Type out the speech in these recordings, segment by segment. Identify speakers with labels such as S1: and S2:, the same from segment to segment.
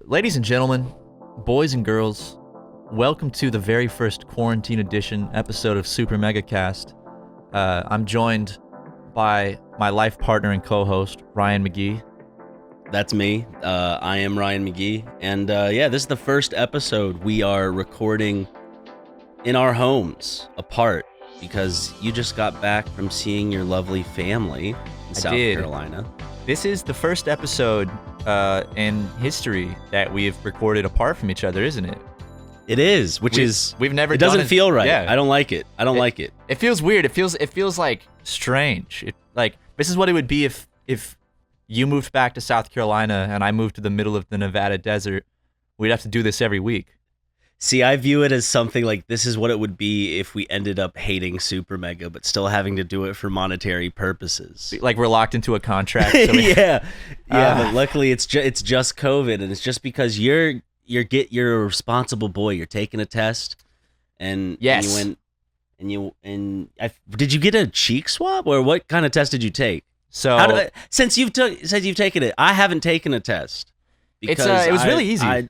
S1: Ladies and gentlemen, boys and girls, welcome to the very first quarantine edition episode of SuperMegaCast. I'm joined by my life partner and co-host, Ryan McGee.
S2: That's me. I am Ryan McGee. And this is the first episode we are recording in our homes, apart, because you just got back from seeing your lovely family in South Carolina.
S1: This is the first episode in history that we've recorded apart from each other, isn't it?
S2: It is,
S1: we've never.
S2: It doesn't feel right. Yeah. I don't like it. like it.
S1: It feels weird. It feels like strange. This is what it would be if you moved back to South Carolina and I moved to the middle of the Nevada desert. We'd have to do this every week.
S2: See, I view it as something like this is what it would be if we ended up hating SuperMega, but still having to do it for monetary purposes.
S1: Like we're locked into a contract. So
S2: But luckily it's just COVID, and it's just because you're a responsible boy. You're taking a test, and
S1: yes,
S2: and did you get a cheek swab, or what kind of test did you take?
S1: So
S2: since you've taken it, I haven't taken a test because
S1: it was really easy.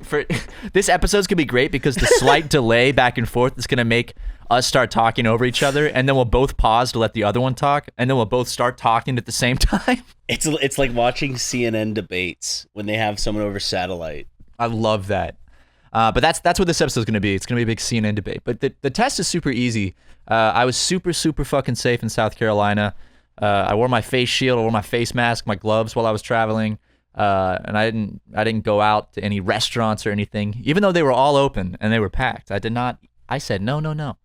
S1: For this episode's gonna be great because the slight delay back and forth is gonna make us start talking over each other, and then we'll both pause to let the other one talk, and then we'll both start talking at the same time.
S2: It's like watching CNN debates when they have someone over satellite.
S1: I love that. But that's what this episode's gonna be. It's gonna be a big CNN debate. But the test is super easy. I was super fucking safe in South Carolina. I wore my face shield, I wore my face mask, my gloves while I was traveling. And I didn't go out to any restaurants or anything, even though they were all open and they were packed. I said no.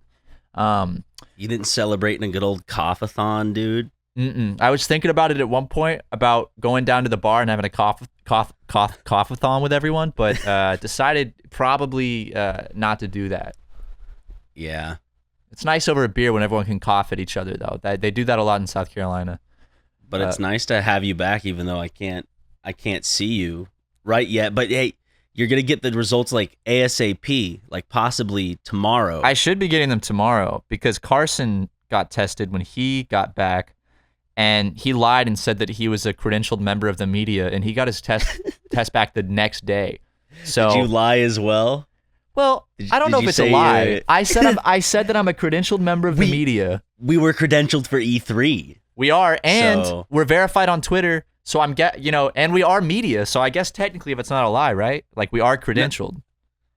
S2: You didn't celebrate in a good old cough-a-thon, dude?
S1: I was thinking about it at one point about going down to the bar and having a cough-a-thon with everyone, but decided probably not to do that.
S2: Yeah.
S1: It's nice over a beer when everyone can cough at each other, though. They do that a lot in South Carolina.
S2: But it's nice to have you back, even though I can't see you right yet. But hey, you're gonna get the results like ASAP, like possibly tomorrow.
S1: I should be getting them tomorrow because Carson got tested when he got back, and he lied and said that he was a credentialed member of the media, and he got his test back the next day. So
S2: did you lie as well?
S1: Well, I don't know if it's a lie. I said that I'm a credentialed member of the media.
S2: We were credentialed for E3.
S1: We are, and we're verified on Twitter. So and we are media. So I guess technically, if it's not a lie, right? Like we are credentialed.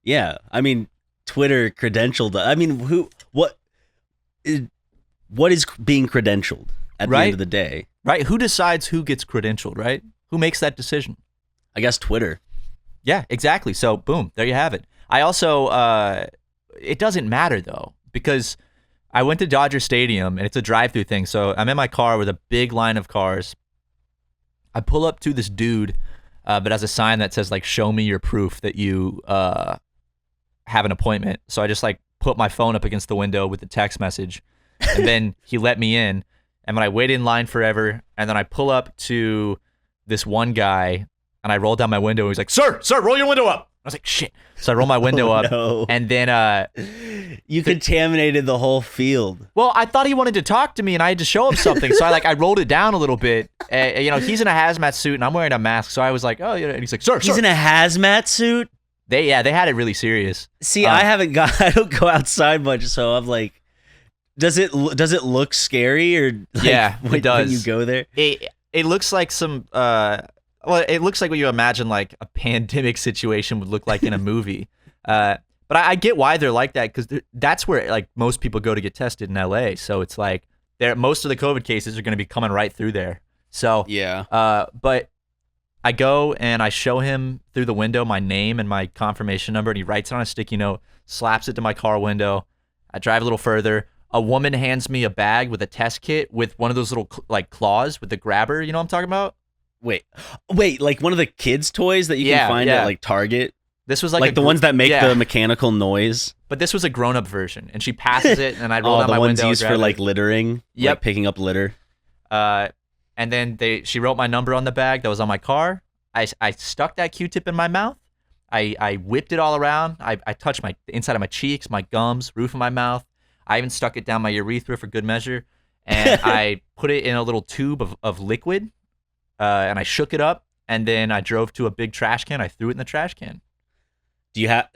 S2: Yeah, I mean, Twitter credentialed. I mean, what is being credentialed at the end of the day?
S1: Right? Who decides who gets credentialed? Right? Who makes that decision?
S2: I guess Twitter.
S1: Yeah, exactly. So boom, there you have it. I also, it doesn't matter though, because I went to Dodger Stadium and it's a drive-through thing. So I'm in my car with a big line of cars. I pull up to this dude, but has a sign that says like, "Show me your proof that you have an appointment." So I just like put my phone up against the window with the text message, and then he let me in. And then I waited in line forever, and then I pull up to this one guy, and I roll down my window. And he's like, "Sir, roll your window up." I was like, "Shit!" So I roll my window up,
S2: no.
S1: And then
S2: you contaminated the whole field.
S1: Well, I thought he wanted to talk to me, and I had to show him something. So I rolled it down a little bit. He's in a hazmat suit, and I'm wearing a mask. So I was like, "Oh, yeah." And he's like, "Sir,
S2: he's in a hazmat suit."
S1: They had it really serious.
S2: See, I don't go outside much, so I'm like, does it look scary or like,
S1: yeah, it does.
S2: When you go there?
S1: It looks like some. Well, it looks like what you imagine like a pandemic situation would look like in a movie. But I get why they're like that, because that's where like most people go to get tested in LA. So it's like most of the COVID cases are going to be coming right through there. So
S2: yeah.
S1: But I go and I show him through the window my name and my confirmation number, and he writes it on a sticky note, slaps it to my car window. I drive a little further. A woman hands me a bag with a test kit with one of those little like claws with the grabber. You know what I'm talking about?
S2: Wait, like one of the kids' toys that you can find at like Target?
S1: This was like
S2: the ones that make the mechanical noise?
S1: But this was a grown-up version, and she passes it, and I roll down my window.
S2: The ones used for like littering?
S1: Yep.
S2: Like picking up litter?
S1: And then she wrote my number on the bag that was on my car. I stuck that Q-tip in my mouth. I whipped it all around. I touched the inside of my cheeks, my gums, roof of my mouth. I even stuck it down my urethra for good measure. And I put it in a little tube of liquid. And I shook it up, and then I drove to a big trash can. I threw it in the trash can.
S2: Do you have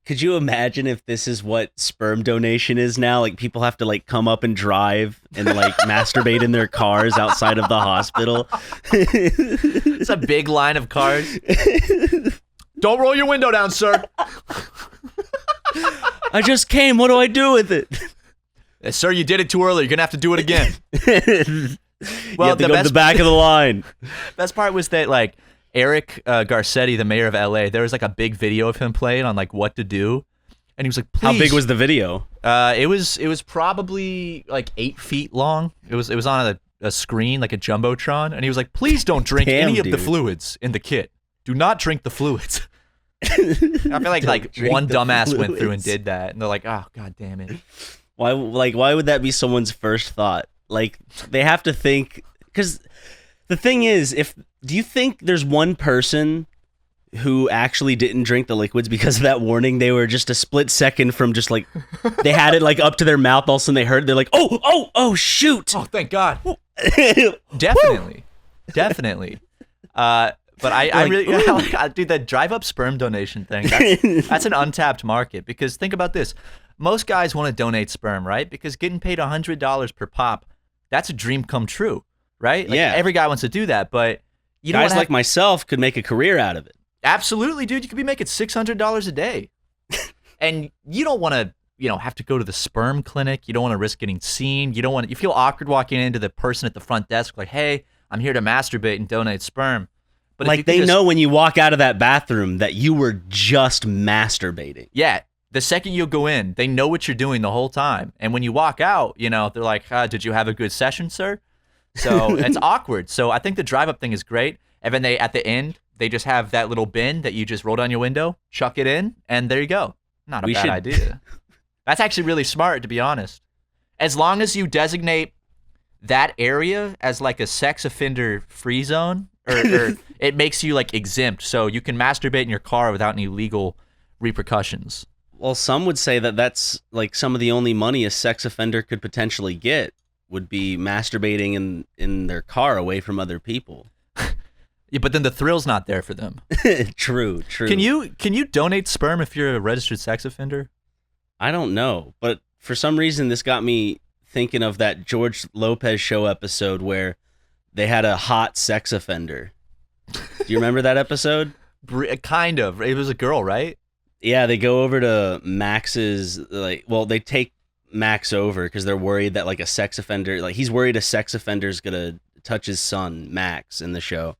S2: could you imagine if this is what sperm donation is now? Like people have to like come up and drive and like masturbate in their cars outside of the hospital.
S1: It's a big line of cars. Don't roll your window down, sir.
S2: I just came. What do I do with it?
S1: Sir, you did it too early. You're going to have to do it again.
S2: Well, you have to go to the back of the line.
S1: Best part was that, like, Eric Garcetti, the mayor of LA, there was, like, a big video of him playing on, like, what to do. And he was like, please.
S2: How big was the video?
S1: It was probably, like, 8 feet long. It was on a screen, like a Jumbotron. And he was like, please don't drink any of the fluids in the kit. Do not drink the fluids. I feel like one dumbass went through and did that. And they're like, oh, God damn it.
S2: Why would that be someone's first thought? Like, they have to think, because the thing is, do you think there's one person who actually didn't drink the liquids because of that warning? They were just a split second from just like, they had it like up to their mouth, all of a sudden they heard it, they're like, oh, shoot.
S1: Oh, thank God. Definitely. But I really, dude, that drive-up sperm donation thing, that's an untapped market, because think about this. Most guys want to donate sperm, right? Because getting paid $100 per pop, that's a dream come true, right? Like,
S2: yeah.
S1: Every guy wants to do that, but you know,
S2: guys like myself could make a career out of it.
S1: Absolutely, dude. You could be making $600 a day. And you don't want to, have to go to the sperm clinic. You don't want to risk getting seen. You feel awkward walking into the person at the front desk like, hey, I'm here to masturbate and donate sperm. But
S2: like they know when you walk out of that bathroom that you were just masturbating.
S1: Yeah. The second you go in, they know what you're doing the whole time. And when you walk out, they're like, did you have a good session, sir? So it's awkward. So I think the drive-up thing is great. And then at the end, they just have that little bin that you just roll down your window, chuck it in, and there you go. Not a bad idea. That's actually really smart, to be honest. As long as you designate that area as like a sex offender free zone, or it makes you like exempt, so you can masturbate in your car without any legal repercussions.
S2: Well, some would say that that's like some of the only money a sex offender could potentially get would be masturbating in their car away from other people.
S1: Yeah, but then the thrill's not there for them.
S2: True.
S1: Can you donate sperm if you're a registered sex offender?
S2: I don't know, but for some reason this got me thinking of that George Lopez show episode where they had a hot sex offender. Do you remember that episode?
S1: Kind of. It was a girl, right?
S2: Yeah, they go over to Max's, they take Max over because they're worried that like a sex offender, like he's worried a sex offender's gonna touch his son, Max, in the show.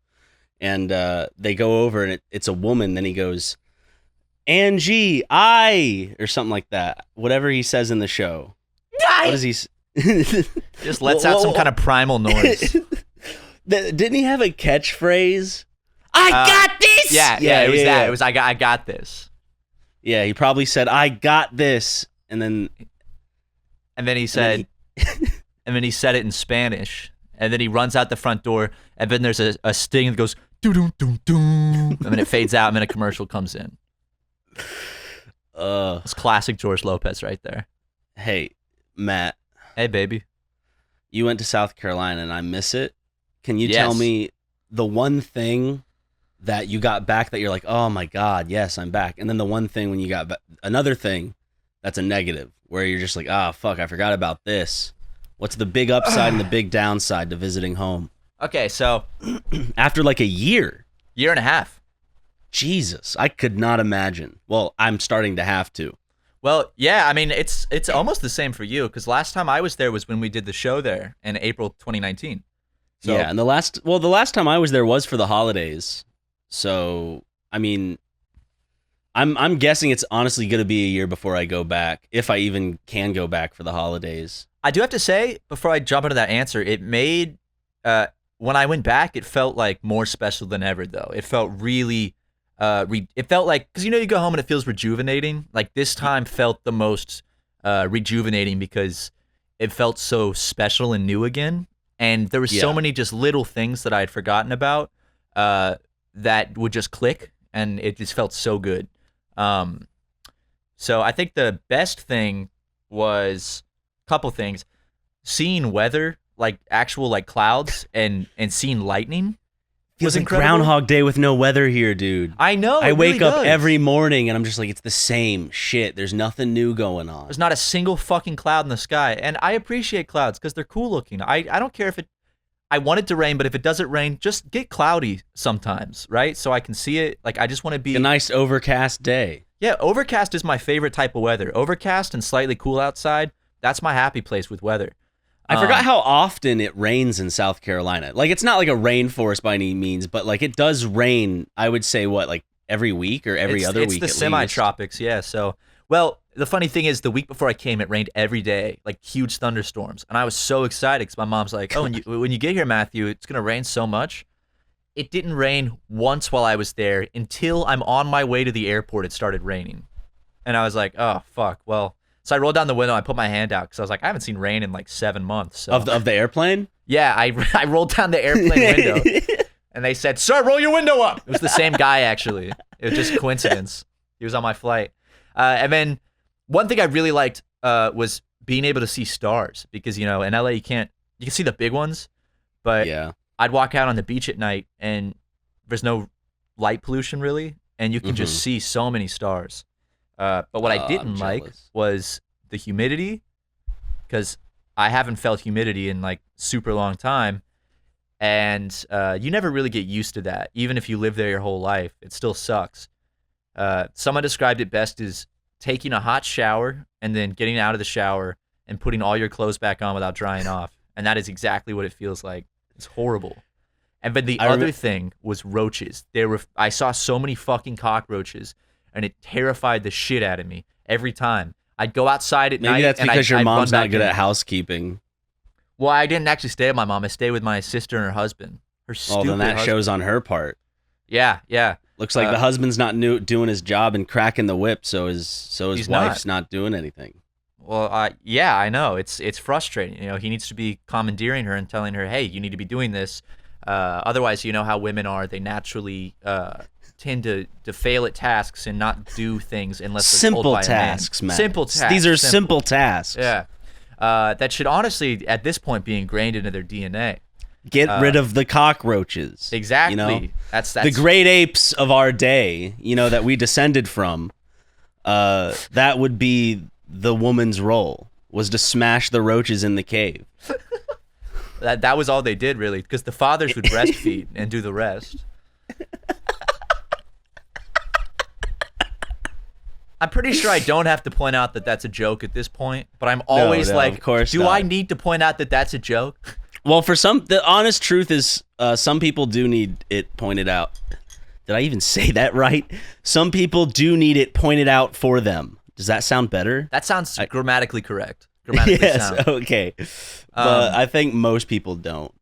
S2: And they go over and it's a woman. Then he goes, Angie, or something like that. Whatever he says in the show. What does he
S1: just lets out some kind of primal noise.
S2: Didn't he have a catchphrase? I got this!
S1: Yeah, it was that. It was I got this.
S2: Yeah, he probably said, I got this. And then
S1: he said, and then he said it in Spanish. And then he runs out the front door. And then there's a sting that goes, doo-doo-doo-doo. And then it fades out. And then a commercial comes in. It's classic George Lopez right there.
S2: Hey, Matt.
S1: Hey, baby.
S2: You went to South Carolina and I miss it. Can you tell me the one thing that you got back that you're like, oh my God, yes, I'm back. And then the one thing when you got back, another thing that's a negative where you're just like, fuck, I forgot about this. What's the big upside and the big downside to visiting home?
S1: Okay, so
S2: after like a year
S1: and a half.
S2: Jesus, I could not imagine. Well, I'm starting to have to.
S1: Well, yeah, I mean, it's almost the same for you because last time I was there was when we did the show there in April 2019. So,
S2: yeah, and the last time I was there was for the holidays. So, I mean, I'm guessing it's honestly going to be a year before I go back, if I even can go back for the holidays.
S1: I do have to say, before I jump into that answer, it made, when I went back, it felt like more special than ever, though. It felt really, it felt like, because you go home and it feels rejuvenating. Like this time felt the most rejuvenating because it felt so special and new again. And there were so many just little things that I had forgotten about that would just click, and it just felt so good. So I think the best thing was a couple things. Seeing weather, like actual like clouds and seeing lightning
S2: Feels
S1: was
S2: like
S1: incredible.
S2: Groundhog Day with no weather here, dude.
S1: I know.
S2: I wake up
S1: does.
S2: every morning and I'm just like, it's the same shit. There's nothing new going on.
S1: There's not a single fucking cloud in the sky, and I appreciate clouds because they're cool looking. I don't care if it. I want it to rain, but if it doesn't rain, just get cloudy sometimes, right? So I can see it. Like I just want to be
S2: a nice overcast day.
S1: Yeah, overcast is my favorite type of weather. Overcast and slightly cool outside. That's my happy place with weather.
S2: I forgot how often it rains in South Carolina. Like, it's not like a rainforest by any means, but like it does rain, I would say, what, like every week or every other week?
S1: It's the semi-tropics, yeah. So, well, the funny thing is the week before I came, it rained every day, like huge thunderstorms. And I was so excited because my mom's like, oh, when you get here, Matthew, it's going to rain so much. It didn't rain once while I was there until I'm on my way to the airport. It started raining. And I was like, oh, fuck, well. So I rolled down the window. I put my hand out because I was like, I haven't seen rain in like 7 months. So.
S2: Of the airplane?
S1: Yeah, I rolled down the airplane window, and they said, "Sir, roll your window up." It was the same guy, actually. It was just coincidence. He was on my flight. And then one thing I really liked was being able to see stars because, you know, in LA you can see the big ones, but
S2: yeah.
S1: I'd walk out on the beach at night and there's no light pollution really, and you can just see so many stars. But what I didn't like was the humidity, because I haven't felt humidity in like super long time, and you never really get used to that. Even if you live there your whole life, it still sucks. Someone described it best as taking a hot shower and then getting out of the shower and putting all your clothes back on without drying off, and that is exactly what it feels like. It's horrible. And but the other thing was roaches. I saw so many fucking cockroaches, and it terrified the shit out of me every time. I'd go outside at night.
S2: Maybe that's because your mom's not good at housekeeping.
S1: Well, I didn't actually stay with my mom. I stayed with my sister and her husband. Her stupid
S2: then that
S1: husband.
S2: shows on her part.
S1: Yeah.
S2: Looks like the husband's not doing his job and cracking the whip, so his wife's not doing anything.
S1: Well, yeah, I know. It's frustrating. You know, he needs to be commandeering her and telling her, hey, you need to be doing this. Otherwise, you know how women are. They naturally tend to fail at tasks and not do things unless they're told by
S2: tasks,
S1: a man.
S2: Matt.
S1: Simple tasks.
S2: These are simple tasks.
S1: Yeah. That should honestly, at this point, be ingrained into their DNA.
S2: Get rid of the cockroaches.
S1: Exactly.
S2: You know?
S1: That's
S2: the great apes of our day, you know, that we descended from. That would be the woman's role, was to smash the roaches in the cave.
S1: That was all they did, really, because the fathers would breastfeed and do the rest. I'm pretty sure I don't have to point out that that's a joke at this point, but I'm always like,
S2: of course
S1: do
S2: not.
S1: I need to point out that that's a joke?
S2: Well, the honest truth is, some people do need it pointed out. Did I even say that right? Some people do need it pointed out for them. Does that sound better?
S1: That sounds grammatically correct. Grammatically sound.
S2: Okay. But I think most people don't.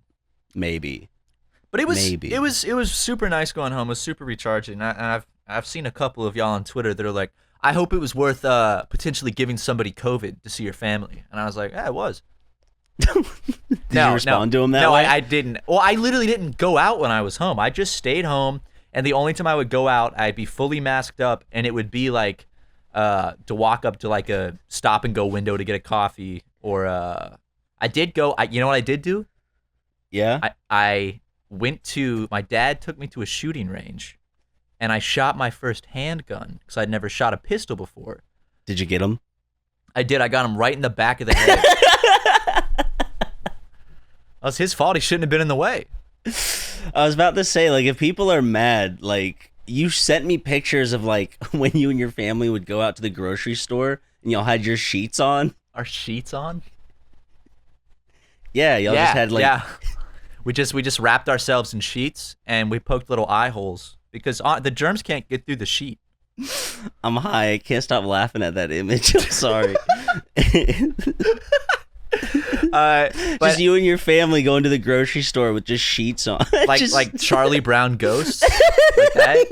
S2: Maybe.
S1: But it was super nice going home. It was super recharging. And I've seen a couple of y'all on Twitter that are like, I hope it was worth potentially giving somebody COVID to see your family. And I was like, yeah, it was.
S2: Did you respond to him that way?
S1: No, I didn't. Well, I literally didn't go out when I was home. I just stayed home, and the only time I would go out, I'd be fully masked up, and it would be like to walk up to like a stop-and-go window to get a coffee, or I did go. You know what I did do?
S2: Yeah?
S1: I went to, my dad took me to a shooting range, and I shot my first handgun because I'd never shot a pistol before.
S2: Did you get him?
S1: I did. I got him right in the back of the head. That was his fault. He shouldn't have been in the way.
S2: I was about to say, like, if people are mad, like, you sent me pictures of, like, when you and your family would go out to the grocery store and y'all had your sheets on.
S1: Our sheets on?
S2: Yeah, y'all just had, like...
S1: Yeah. We just wrapped ourselves in sheets, and we poked little eye holes, because the germs can't get through the sheet.
S2: I'm high. I can't stop laughing at that image. I'm sorry. Just you and your family going to the grocery store with just sheets on.
S1: like Charlie Brown ghosts? Like that?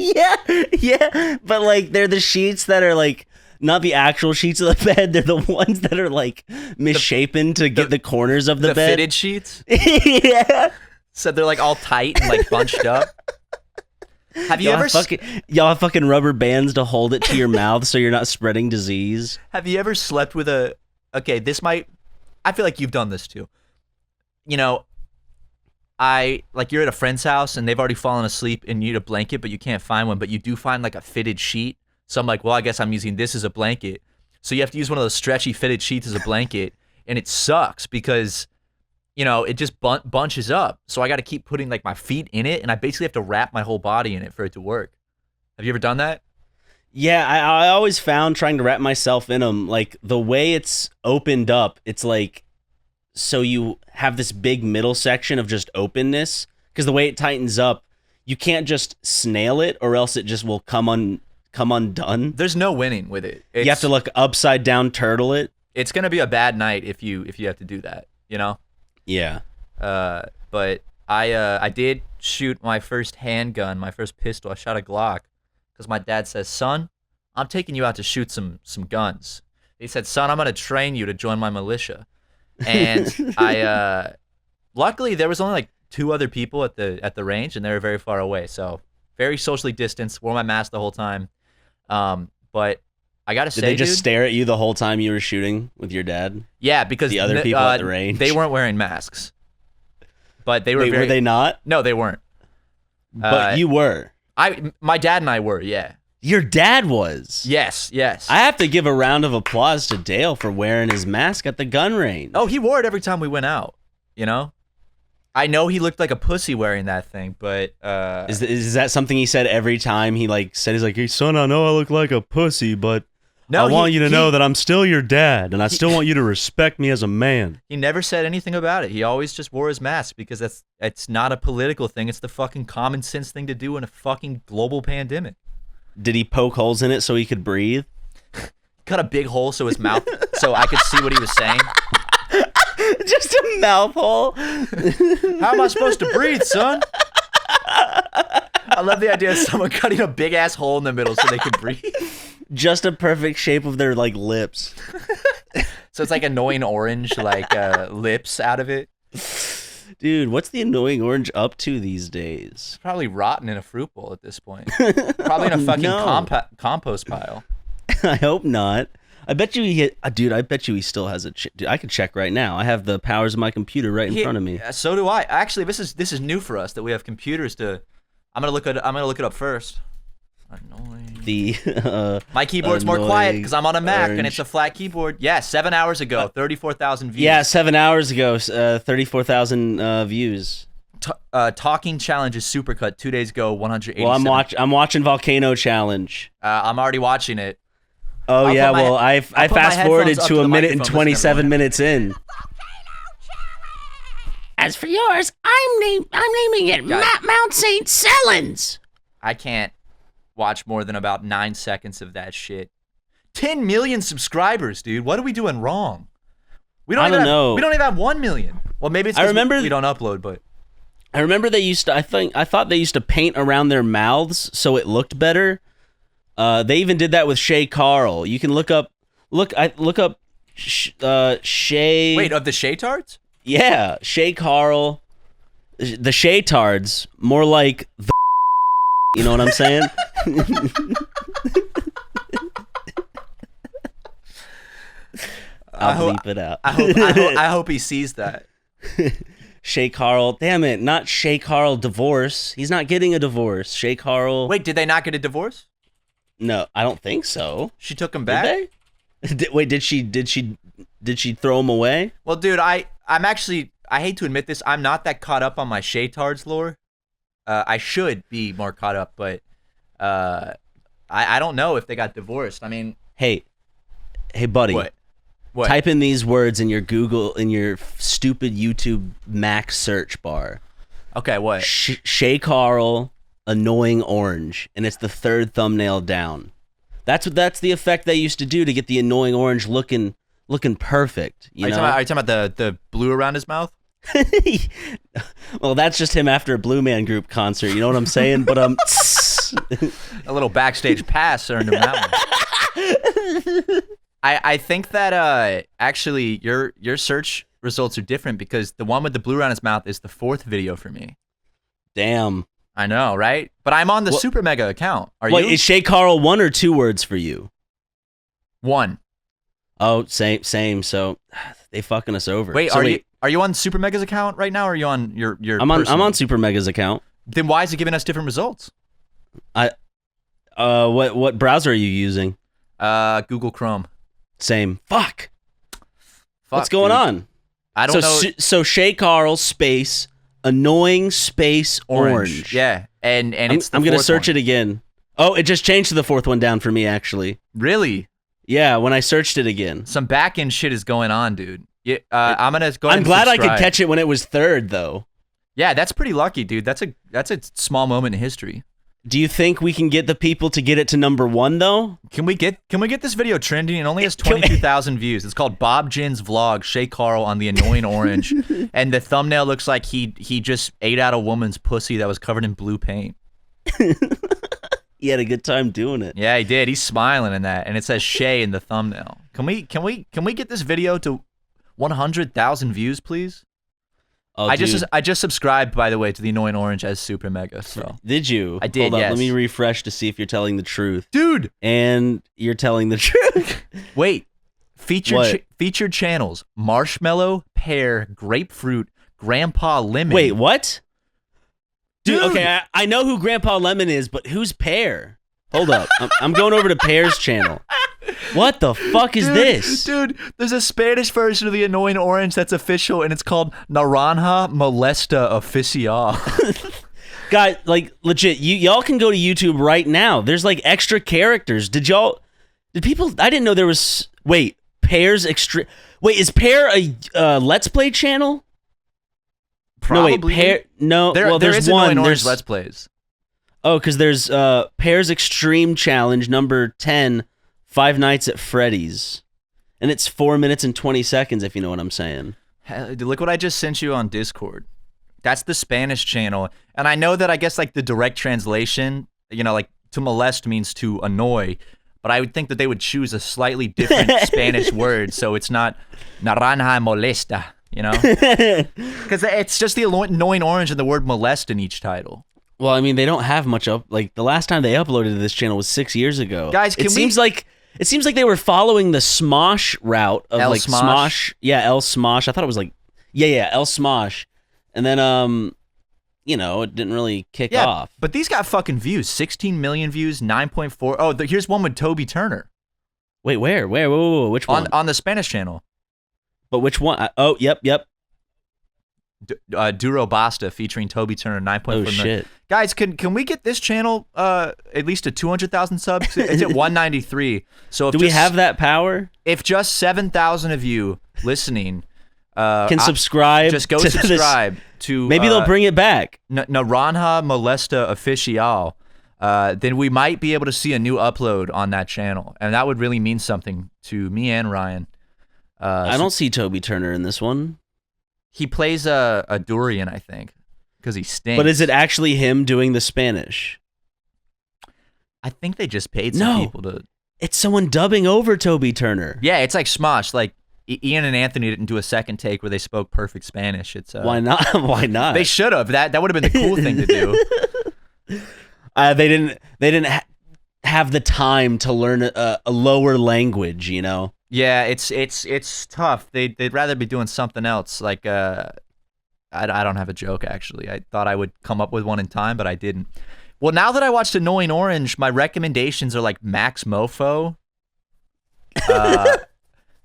S2: Yeah. But, like, they're the sheets that are, like, not the actual sheets of the bed. They're the ones that are, like, misshapen to get the corners of the bed.
S1: The fitted sheets?
S2: Yeah.
S1: So they're, like, all tight and, like, bunched up. Have you
S2: y'all have fucking rubber bands to hold it to your mouth so you're not spreading disease?
S1: Have you ever slept with I feel like you've done this too. You know, like you're at a friend's house and they've already fallen asleep and you need a blanket, but you can't find one, but you do find like a fitted sheet. So I'm like, well, I guess I'm using this as a blanket. So you have to use one of those stretchy fitted sheets as a blanket, and it sucks because, you know, it just bunches up. So I got to keep putting like my feet in it, and I basically have to wrap my whole body in it for it to work. Have you ever done that?
S2: Yeah, I always found trying to wrap myself in them, like the way it's opened up, it's like, so you have this big middle section of just openness, because the way it tightens up, you can't just snail it or else it just will come undone.
S1: There's no winning with it.
S2: You have to look upside down turtle it.
S1: It's gonna be a bad night if you have to do that, you know?
S2: Yeah.
S1: But I did shoot my first handgun, my first pistol. I shot a Glock because my dad says, son, I'm taking you out to shoot some guns. He said, son, I'm gonna train you to join my militia. And luckily there was only like 2 other people at the range, and they were very far away, so very socially distanced. Wore my mask the whole time. But I gotta say,
S2: did they just
S1: dude,
S2: stare at you the whole time you were shooting with your dad?
S1: Yeah, because
S2: the other people at the range,
S1: they weren't wearing masks. But they were.
S2: Wait, were they not?
S1: No, they weren't.
S2: But you were.
S1: My dad and I were. Yeah.
S2: Your dad was.
S1: Yes.
S2: I have to give a round of applause to Dale for wearing his mask at the gun range.
S1: Oh, he wore it every time we went out. You know, I know he looked like a pussy wearing that thing, but
S2: is that something he said every time he like said? He's like, hey son, I know I look like a pussy, but
S1: no,
S2: I want you to know that I'm still your dad, and I still want you to respect me as a man.
S1: He never said anything about it. He always just wore his mask because it's not a political thing. It's the fucking common sense thing to do in a fucking global pandemic.
S2: Did he poke holes in it so he could breathe?
S1: Cut a big hole so his mouth, so I could see what he was saying.
S2: Just a mouth hole.
S1: How am I supposed to breathe, son? I love the idea of someone cutting a big ass hole in the middle so they can breathe.
S2: Just a perfect shape of their like lips.
S1: So it's like annoying orange, like lips out of it.
S2: Dude, what's the annoying orange up to these days?
S1: Probably rotten in a fruit bowl at this point. Probably in a fucking compost pile.
S2: I hope not. I bet you dude, I bet you he still has dude, I could check right now. I have the powers of my computer right in front of me.
S1: So do I. Actually, this is new for us that we have computers to. I'm gonna look it up first. Annoying. My keyboard's more quiet because I'm on a Mac and it's a flat keyboard. Yeah, 7 hours ago, 34,000 views.
S2: Yeah, 7 hours ago, 34,000 views.
S1: Talking challenge is supercut 2 days ago, 187.
S2: Well, I'm watching Volcano Challenge.
S1: I'm already watching it.
S2: Oh yeah, well I fast forwarded to a minute and 27 minutes in. As for yours, I'm naming it Mount St. Helens.
S1: I can't watch more than about 9 seconds of that shit. 10 million subscribers, dude. What are we doing wrong?
S2: I don't know.
S1: We don't even have 1 million. Well, maybe it's because we don't upload, but
S2: I remember they used to. I thought they used to paint around their mouths so it looked better. They even did that with Shay Carl. You can look up Shay.
S1: Wait, of the Shaytards?
S2: Yeah, Shay Carl. The Shaytards, more like the. You know what I'm saying? I'll bleep it out.
S1: I hope he sees that.
S2: Shay Carl, damn it, not Shay Carl divorce. He's not getting a divorce. Shay Carl.
S1: Wait, did they not get a divorce?
S2: No, I don't think so.
S1: She took him back.
S2: Did she throw him away?
S1: Well, dude, I'm actually. I hate to admit this. I'm not that caught up on my Shaytards lore. I should be more caught up, but I don't know if they got divorced. I mean,
S2: hey, buddy.
S1: What?
S2: Type in these words in your stupid YouTube Mac search bar.
S1: Okay, what?
S2: Shay Carl, annoying orange, and it's the third thumbnail down. That's the effect they used to do to get the annoying orange looking perfect. Are you
S1: talking about the blue around his mouth?
S2: Well, that's just him after a Blue Man Group concert. You know what I'm saying? But
S1: a little backstage pass earned him that one. I think that actually your search results are different because the one with the blue around his mouth is the 4th video for me.
S2: Damn.
S1: I know, right? But I'm on the SuperMega account. Are you?
S2: Is Shay Carl 1 or 2 words for you?
S1: 1.
S2: Oh, same. So they fucking us over.
S1: Wait,
S2: so
S1: are you on SuperMega's account right now, or are you on your
S2: I'm on
S1: personal?
S2: SuperMega's account.
S1: Then why is it giving us different results?
S2: What browser are you using?
S1: Google Chrome.
S2: Same. Fuck. What's
S1: Dude.
S2: going on?
S1: I don't know.
S2: So Shay Carl space annoying space orange.
S1: Yeah, and it's
S2: I'm gonna search it again. Oh, it just changed to the fourth one down for me actually.
S1: Really?
S2: Yeah, when I searched it again.
S1: Some back end shit is going on, dude. Yeah, I'm gonna go ahead.
S2: I'm glad I could catch it when it was third, though.
S1: Yeah, that's pretty lucky, dude. That's a small moment in history.
S2: Do you think we can get the people to get it to number 1 though?
S1: Can we get this video trending? It only has 22,000 views. It's called Bob Jin's vlog, Shay Carl on the annoying orange, and the thumbnail looks like he just ate out a woman's pussy that was covered in blue paint.
S2: He had a good time doing it.
S1: Yeah, he did. He's smiling in that, and it says Shay in the thumbnail. Can we get this video to 100,000 views, please?
S2: Oh,
S1: I just subscribed, by the way, to the annoying orange as SuperMega. So
S2: did you?
S1: I did.
S2: Hold on,
S1: yes.
S2: let me refresh to see if you're telling the truth,
S1: dude.
S2: And you're telling the truth.
S1: Wait, featured channels: marshmallow, pear, grapefruit, Grandpa Lemon.
S2: Wait, what?
S1: Dude.
S2: Okay, I know who Grandpa Lemon is, but who's Pear? Hold up, I'm going over to Pear's channel. What the fuck is this?
S1: Dude, there's a Spanish version of the annoying orange that's official, and it's called Naranja Molesta Oficial.
S2: Guys, like, legit, y'all can go to YouTube right now. There's, like, extra characters. Did people, I didn't know there was, wait, Pear's extreme, wait, is Pear a Let's Play channel?
S1: Probably.
S2: No, wait, Pear, no, well,
S1: there's
S2: one.
S1: Annoying orange Let's Plays.
S2: Oh, because there's Pear's Extreme Challenge number 10, Five Nights at Freddy's. And it's 4 minutes and 20 seconds, if you know what I'm saying.
S1: Dude, look what I just sent you on Discord. That's the Spanish channel. And I know that I guess like the direct translation, you know, like to molest means to annoy. But I would think that they would choose a slightly different Spanish word. So it's not naranja molesta, you know? Because it's just the annoying orange and the word molest in each title.
S2: Well, I mean, they don't have much up. Like the last time they uploaded to this channel was 6 years ago.
S1: Guys,
S2: it seems like they were following the Smosh route of
S1: El
S2: like Smosh. Yeah, El Smosh. I thought it was like El Smosh, and then you know, it didn't really kick off.
S1: But these got fucking views. 16 million views, 9.4. Oh, here's one with Toby Turner.
S2: Wait, where? Whoa, which one?
S1: On the Spanish channel.
S2: But which one? Oh, yep.
S1: Duro Basta featuring Toby Turner, 9.4 million.
S2: Shit.
S1: Guys, can we get this channel at least to 200,000 subs? It's at 193. So if
S2: do we have that power?
S1: If just 7,000 of you listening
S2: can subscribe,
S1: just go subscribe to
S2: maybe they'll bring it back.
S1: Naranja Molesta Oficial. Then we might be able to see a new upload on that channel, and that would really mean something to me and Ryan.
S2: I don't see Toby Turner in this one.
S1: He plays a durian, I think, because he stinks.
S2: But is it actually him doing the Spanish?
S1: I think they just paid some people to...
S2: It's someone dubbing over Toby Turner.
S1: Yeah, it's like Smosh. Like, Ian and Anthony didn't do a second take where they spoke perfect Spanish. It's
S2: Why not? Why not?
S1: They should have. That would have been the cool thing to do.
S2: They didn't have the time to learn a lower language, you know?
S1: Yeah, it's tough. They'd rather be doing something else. Like I don't have a joke actually. I thought I would come up with one in time, but I didn't. Well, now that I watched Annoying Orange, my recommendations are like Max Mofo.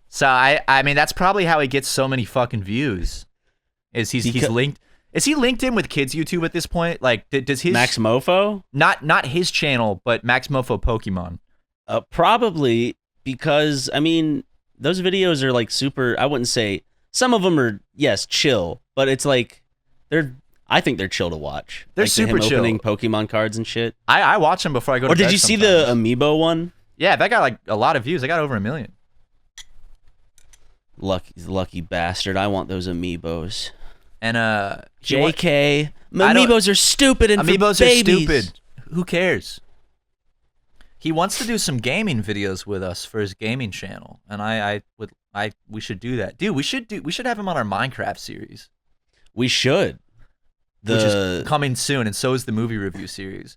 S1: So I mean that's probably how he gets so many fucking views. Is he's linked? Is he linked in with Kids YouTube at this point? Like does his
S2: Max Mofo?
S1: Not his channel, but Max Mofo Pokemon.
S2: Probably. Because, I mean, those videos are like super, I wouldn't say, some of them are, yes, chill, but it's like, I think they're chill to watch.
S1: They're
S2: like
S1: super chill.
S2: Opening Pokemon cards and shit.
S1: I watch them before I go to bed.
S2: Or did you see the Amiibo one?
S1: Yeah, that got like a lot of views. I got over 1 million.
S2: Lucky bastard. I want those Amiibos.
S1: And,
S2: JK. Amiibos are stupid and
S1: Amiibos
S2: for babies.
S1: are stupid. Who cares? He wants to do some gaming videos with us for his gaming channel, and we should do that, dude. We should have him on our Minecraft series.
S2: We should.
S1: Which is coming soon, and so is the movie review series.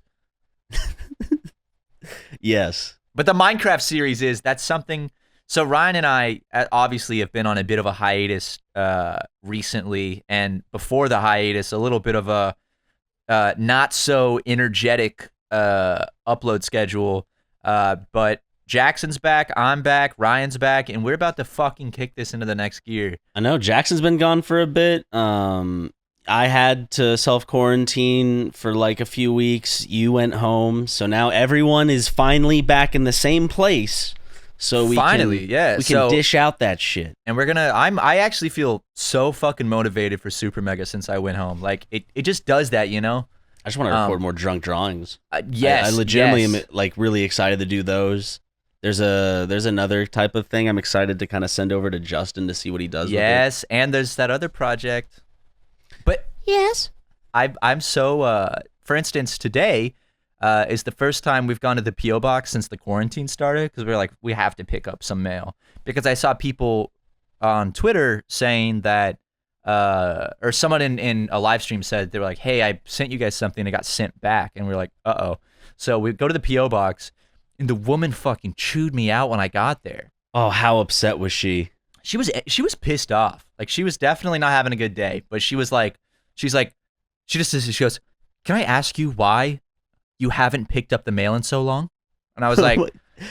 S2: Yes,
S1: but the Minecraft series that's something So Ryan and I obviously have been on a bit of a hiatus recently, and before the hiatus, a little bit of a not so energetic upload schedule. But Jackson's back, I'm back, Ryan's back, and we're about to fucking kick this into the next gear.
S2: I know Jackson's been gone for a bit. I had to self-quarantine for like a few weeks. You went home, so now everyone is finally back in the same place. So we can dish out that shit.
S1: And we're gonna. I actually feel so fucking motivated for SuperMega since I went home. Like it just does that, you know.
S2: I just want to record more drunk drawings.
S1: Yes,
S2: I legitimately am like really excited to do those. There's another type of thing I'm excited to kind of send over to Justin to see what he does.
S1: Yes, with it. And there's that other project. But
S3: yes,
S1: I'm so. For instance, today is the first time we've gone to the PO box since the quarantine started because we're like we have to pick up some mail because I saw people on Twitter saying that. Or someone in a live stream said they were like, "Hey, I sent you guys something. It got sent back," and we're like, "Uh-oh." So we go to the PO box, and the woman fucking chewed me out when I got there.
S2: Oh, how upset was she?
S1: She was pissed off. Like she was definitely not having a good day. But she goes, "Can I ask you why you haven't picked up the mail in so long?" And I was like.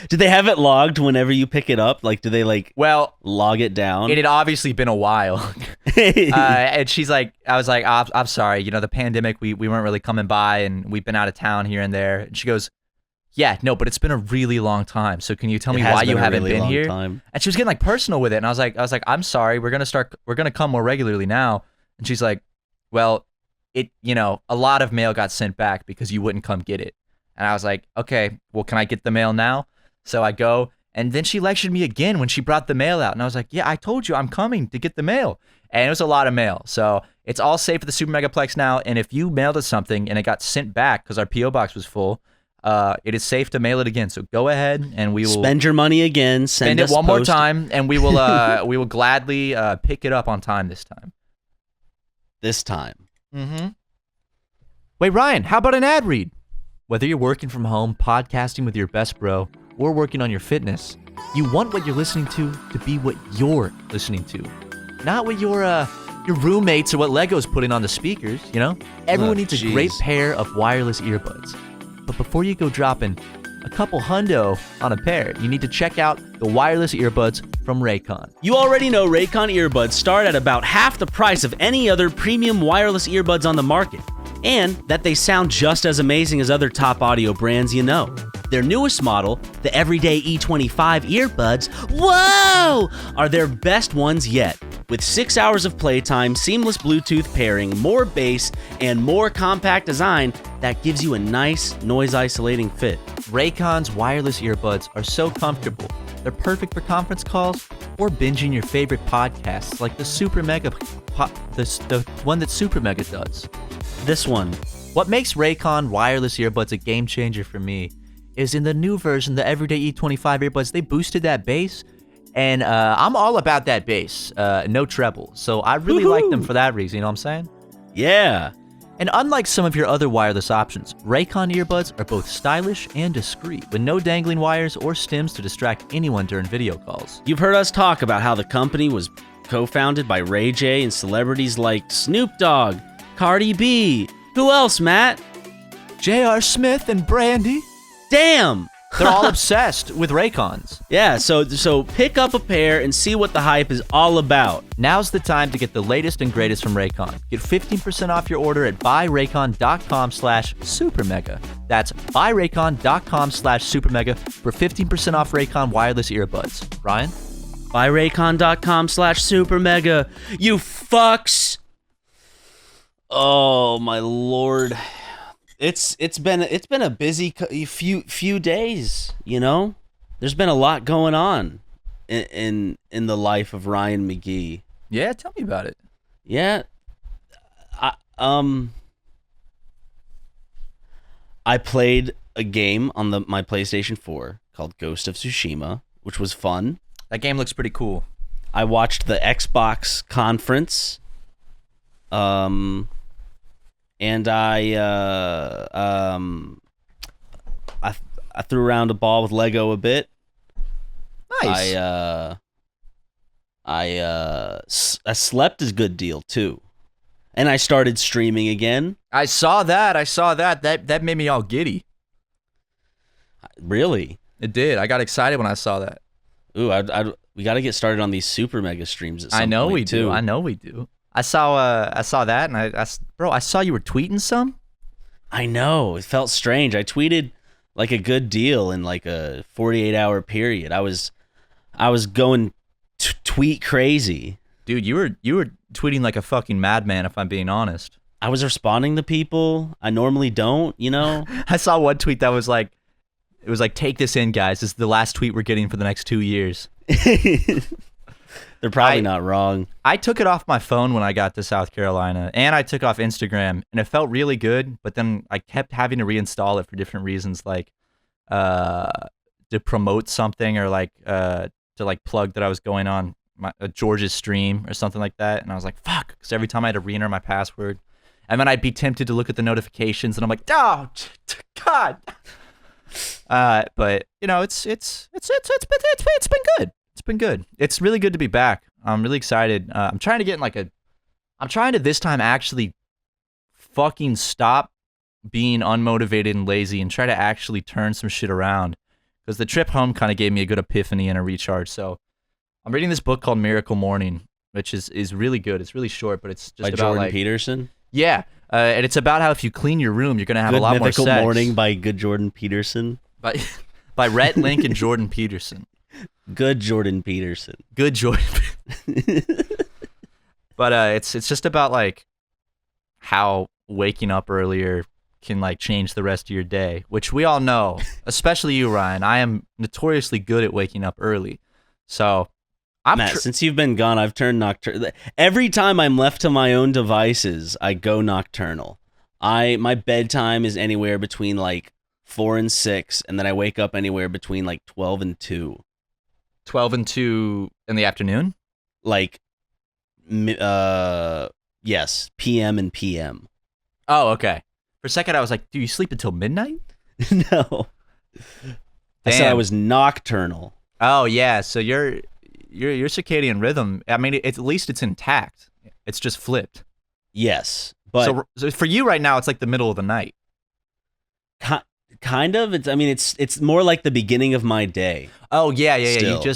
S2: Do they have it logged whenever you pick it up? Like, do they log it down?
S1: It had obviously been a while. And she's like, I was like, I'm sorry. You know, the pandemic, we weren't really coming by and we've been out of town here and there. And she goes, yeah, no, but it's been a really long time. So can you tell me why you haven't been here? And she was getting like personal with it. And I was like, I'm sorry. We're going to come more regularly now. And she's like, well, a lot of mail got sent back because you wouldn't come get it. And I was like, okay, well, can I get the mail now? So I go, and then she lectured me again when she brought the mail out. And I was like, yeah, I told you I'm coming to get the mail. And it was a lot of mail. So it's all safe at the Super Megaplex now. And if you mailed us something and it got sent back because our P.O. box was full, it is safe to mail it again. So go ahead and we will
S2: spend your money again.
S1: Spend it one more time, and we will gladly pick it up on time this time.
S2: This time.
S1: Mm-hmm. Wait, Ryan, how about an ad read? Whether you're working from home, podcasting with your best bro, or working on your fitness, you want what you're listening to be what you're listening to, not what your roommates or what Lego's putting on the speakers. You know, everyone needs a great pair of wireless earbuds. But before you go dropping a couple hundo on a pair, you need to check out the wireless earbuds from Raycon.
S2: You already know Raycon earbuds start at about half the price of any other premium wireless earbuds on the market, and that they sound just as amazing as other top audio brands you know. Their newest model, the Everyday E25 earbuds, whoa, are their best ones yet. With 6 hours of playtime, seamless Bluetooth pairing, more bass, and more compact design that gives you a nice noise-isolating fit.
S1: Raycon's wireless earbuds are so comfortable. They're perfect for conference calls or binging your favorite podcasts like the SuperMega, the one that SuperMega does.
S2: This one.
S1: What makes Raycon wireless earbuds a game changer for me is in the new version, the Everyday E25 earbuds, they boosted that bass, and I'm all about that bass, no treble. So I really like them for that reason, you know what I'm saying?
S2: Yeah.
S1: And unlike some of your other wireless options, Raycon earbuds are both stylish and discreet, with no dangling wires or stems to distract anyone during video calls.
S2: You've heard us talk about how the company was co-founded by Ray J and celebrities like Snoop Dogg, Cardi B. Who else, Matt?
S1: J.R. Smith and Brandy.
S2: Damn!
S1: They're all obsessed with Raycons.
S2: Yeah, so pick up a pair and see what the hype is all about.
S1: Now's the time to get the latest and greatest from Raycon. Get 15% off your order at buyraycon.com/supermega. That's buyraycon.com/supermega for 15% off Raycon wireless earbuds. Ryan?
S2: Buyraycon.com/supermega. You fucks! Oh my lord. It's been a busy few days, you know? There's been a lot going on in the life of Ryan McGee.
S1: Yeah, tell me about it.
S2: Yeah. I played a game on my PlayStation 4 called Ghost of Tsushima, which was fun.
S1: That game looks pretty cool.
S2: I watched the Xbox conference. And I threw around a ball with Lego a bit.
S1: Nice.
S2: I slept is a good deal too, and I started streaming again.
S1: I saw that. That made me all giddy.
S2: Really?
S1: It did. I got excited when I saw that.
S2: Ooh, we got to get started on these SuperMega streams at some
S1: I know
S2: point,
S1: we
S2: too.
S1: do. I know we do. I saw that, and bro, I saw you were tweeting some.
S2: I know. It felt strange. I tweeted like a good deal in like a 48-hour period. I was going tweet crazy.
S1: Dude, you were tweeting like a fucking madman, if I'm being honest.
S2: I was responding to people. I normally don't, you know?
S1: I saw one tweet that was like, it was like, take this in, guys. This is the last tweet we're getting for the next 2 years.
S2: They're probably not wrong.
S1: I took it off my phone when I got to South Carolina, and I took off Instagram, and it felt really good, but then I kept having to reinstall it for different reasons, like to promote something or like to like plug that I was going on George's stream or something like that, and I was like, fuck, because every time I had to re-enter my password, and then I'd be tempted to look at the notifications, and I'm like, oh, God. But you know, it's been good. It's been good. It's really good to be back. I'm really excited. I'm trying to this time actually fucking stop being unmotivated and lazy and try to actually turn some shit around. Because the trip home kind of gave me a good epiphany and a recharge. So I'm reading this book called Miracle Morning, which is really good. It's really short, but it's just
S2: By
S1: about
S2: Jordan Peterson?
S1: Yeah. And it's about how if you clean your room, you're going to have a lot more sex.
S2: Mythical Morning by good Jordan Peterson.
S1: By Rhett Link and Jordan Peterson.
S2: Good Jordan Peterson.
S1: Good Jordan. But it's just about like how waking up earlier can like change the rest of your day, which we all know, especially you, Ryan. I am notoriously good at waking up early. So
S2: Matt, since you've been gone, I've turned nocturnal. Every time I'm left to my own devices, I go nocturnal. My bedtime is anywhere between like 4 and 6, and then I wake up anywhere between like 12 and 2.
S1: 12 and 2 in the afternoon?
S2: Like, yes, PM and PM.
S1: Oh, okay. For a second, I was like, do you sleep until midnight?
S2: No. I said I was nocturnal.
S1: Oh, yeah. So your circadian rhythm, I mean, at least it's intact. It's just flipped.
S2: Yes. But
S1: so for you right now, it's like the middle of the night.
S2: Kind of. It's more like the beginning of my day.
S1: Oh, yeah.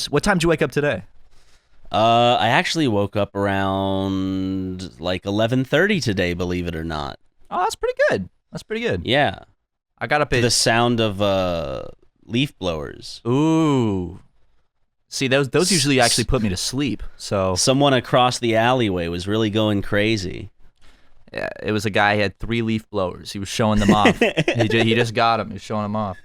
S1: What time did you wake up today?
S2: I actually woke up around like 11:30 today, believe it or not.
S1: Oh, that's pretty good.
S2: Yeah.
S1: I got up at
S2: the sound of leaf blowers.
S1: Ooh. See, those usually actually put me to sleep. So
S2: someone across the alleyway was really going crazy.
S1: Yeah, it was a guy who had 3 leaf blowers. He was showing them off. he just got them. He was showing them off.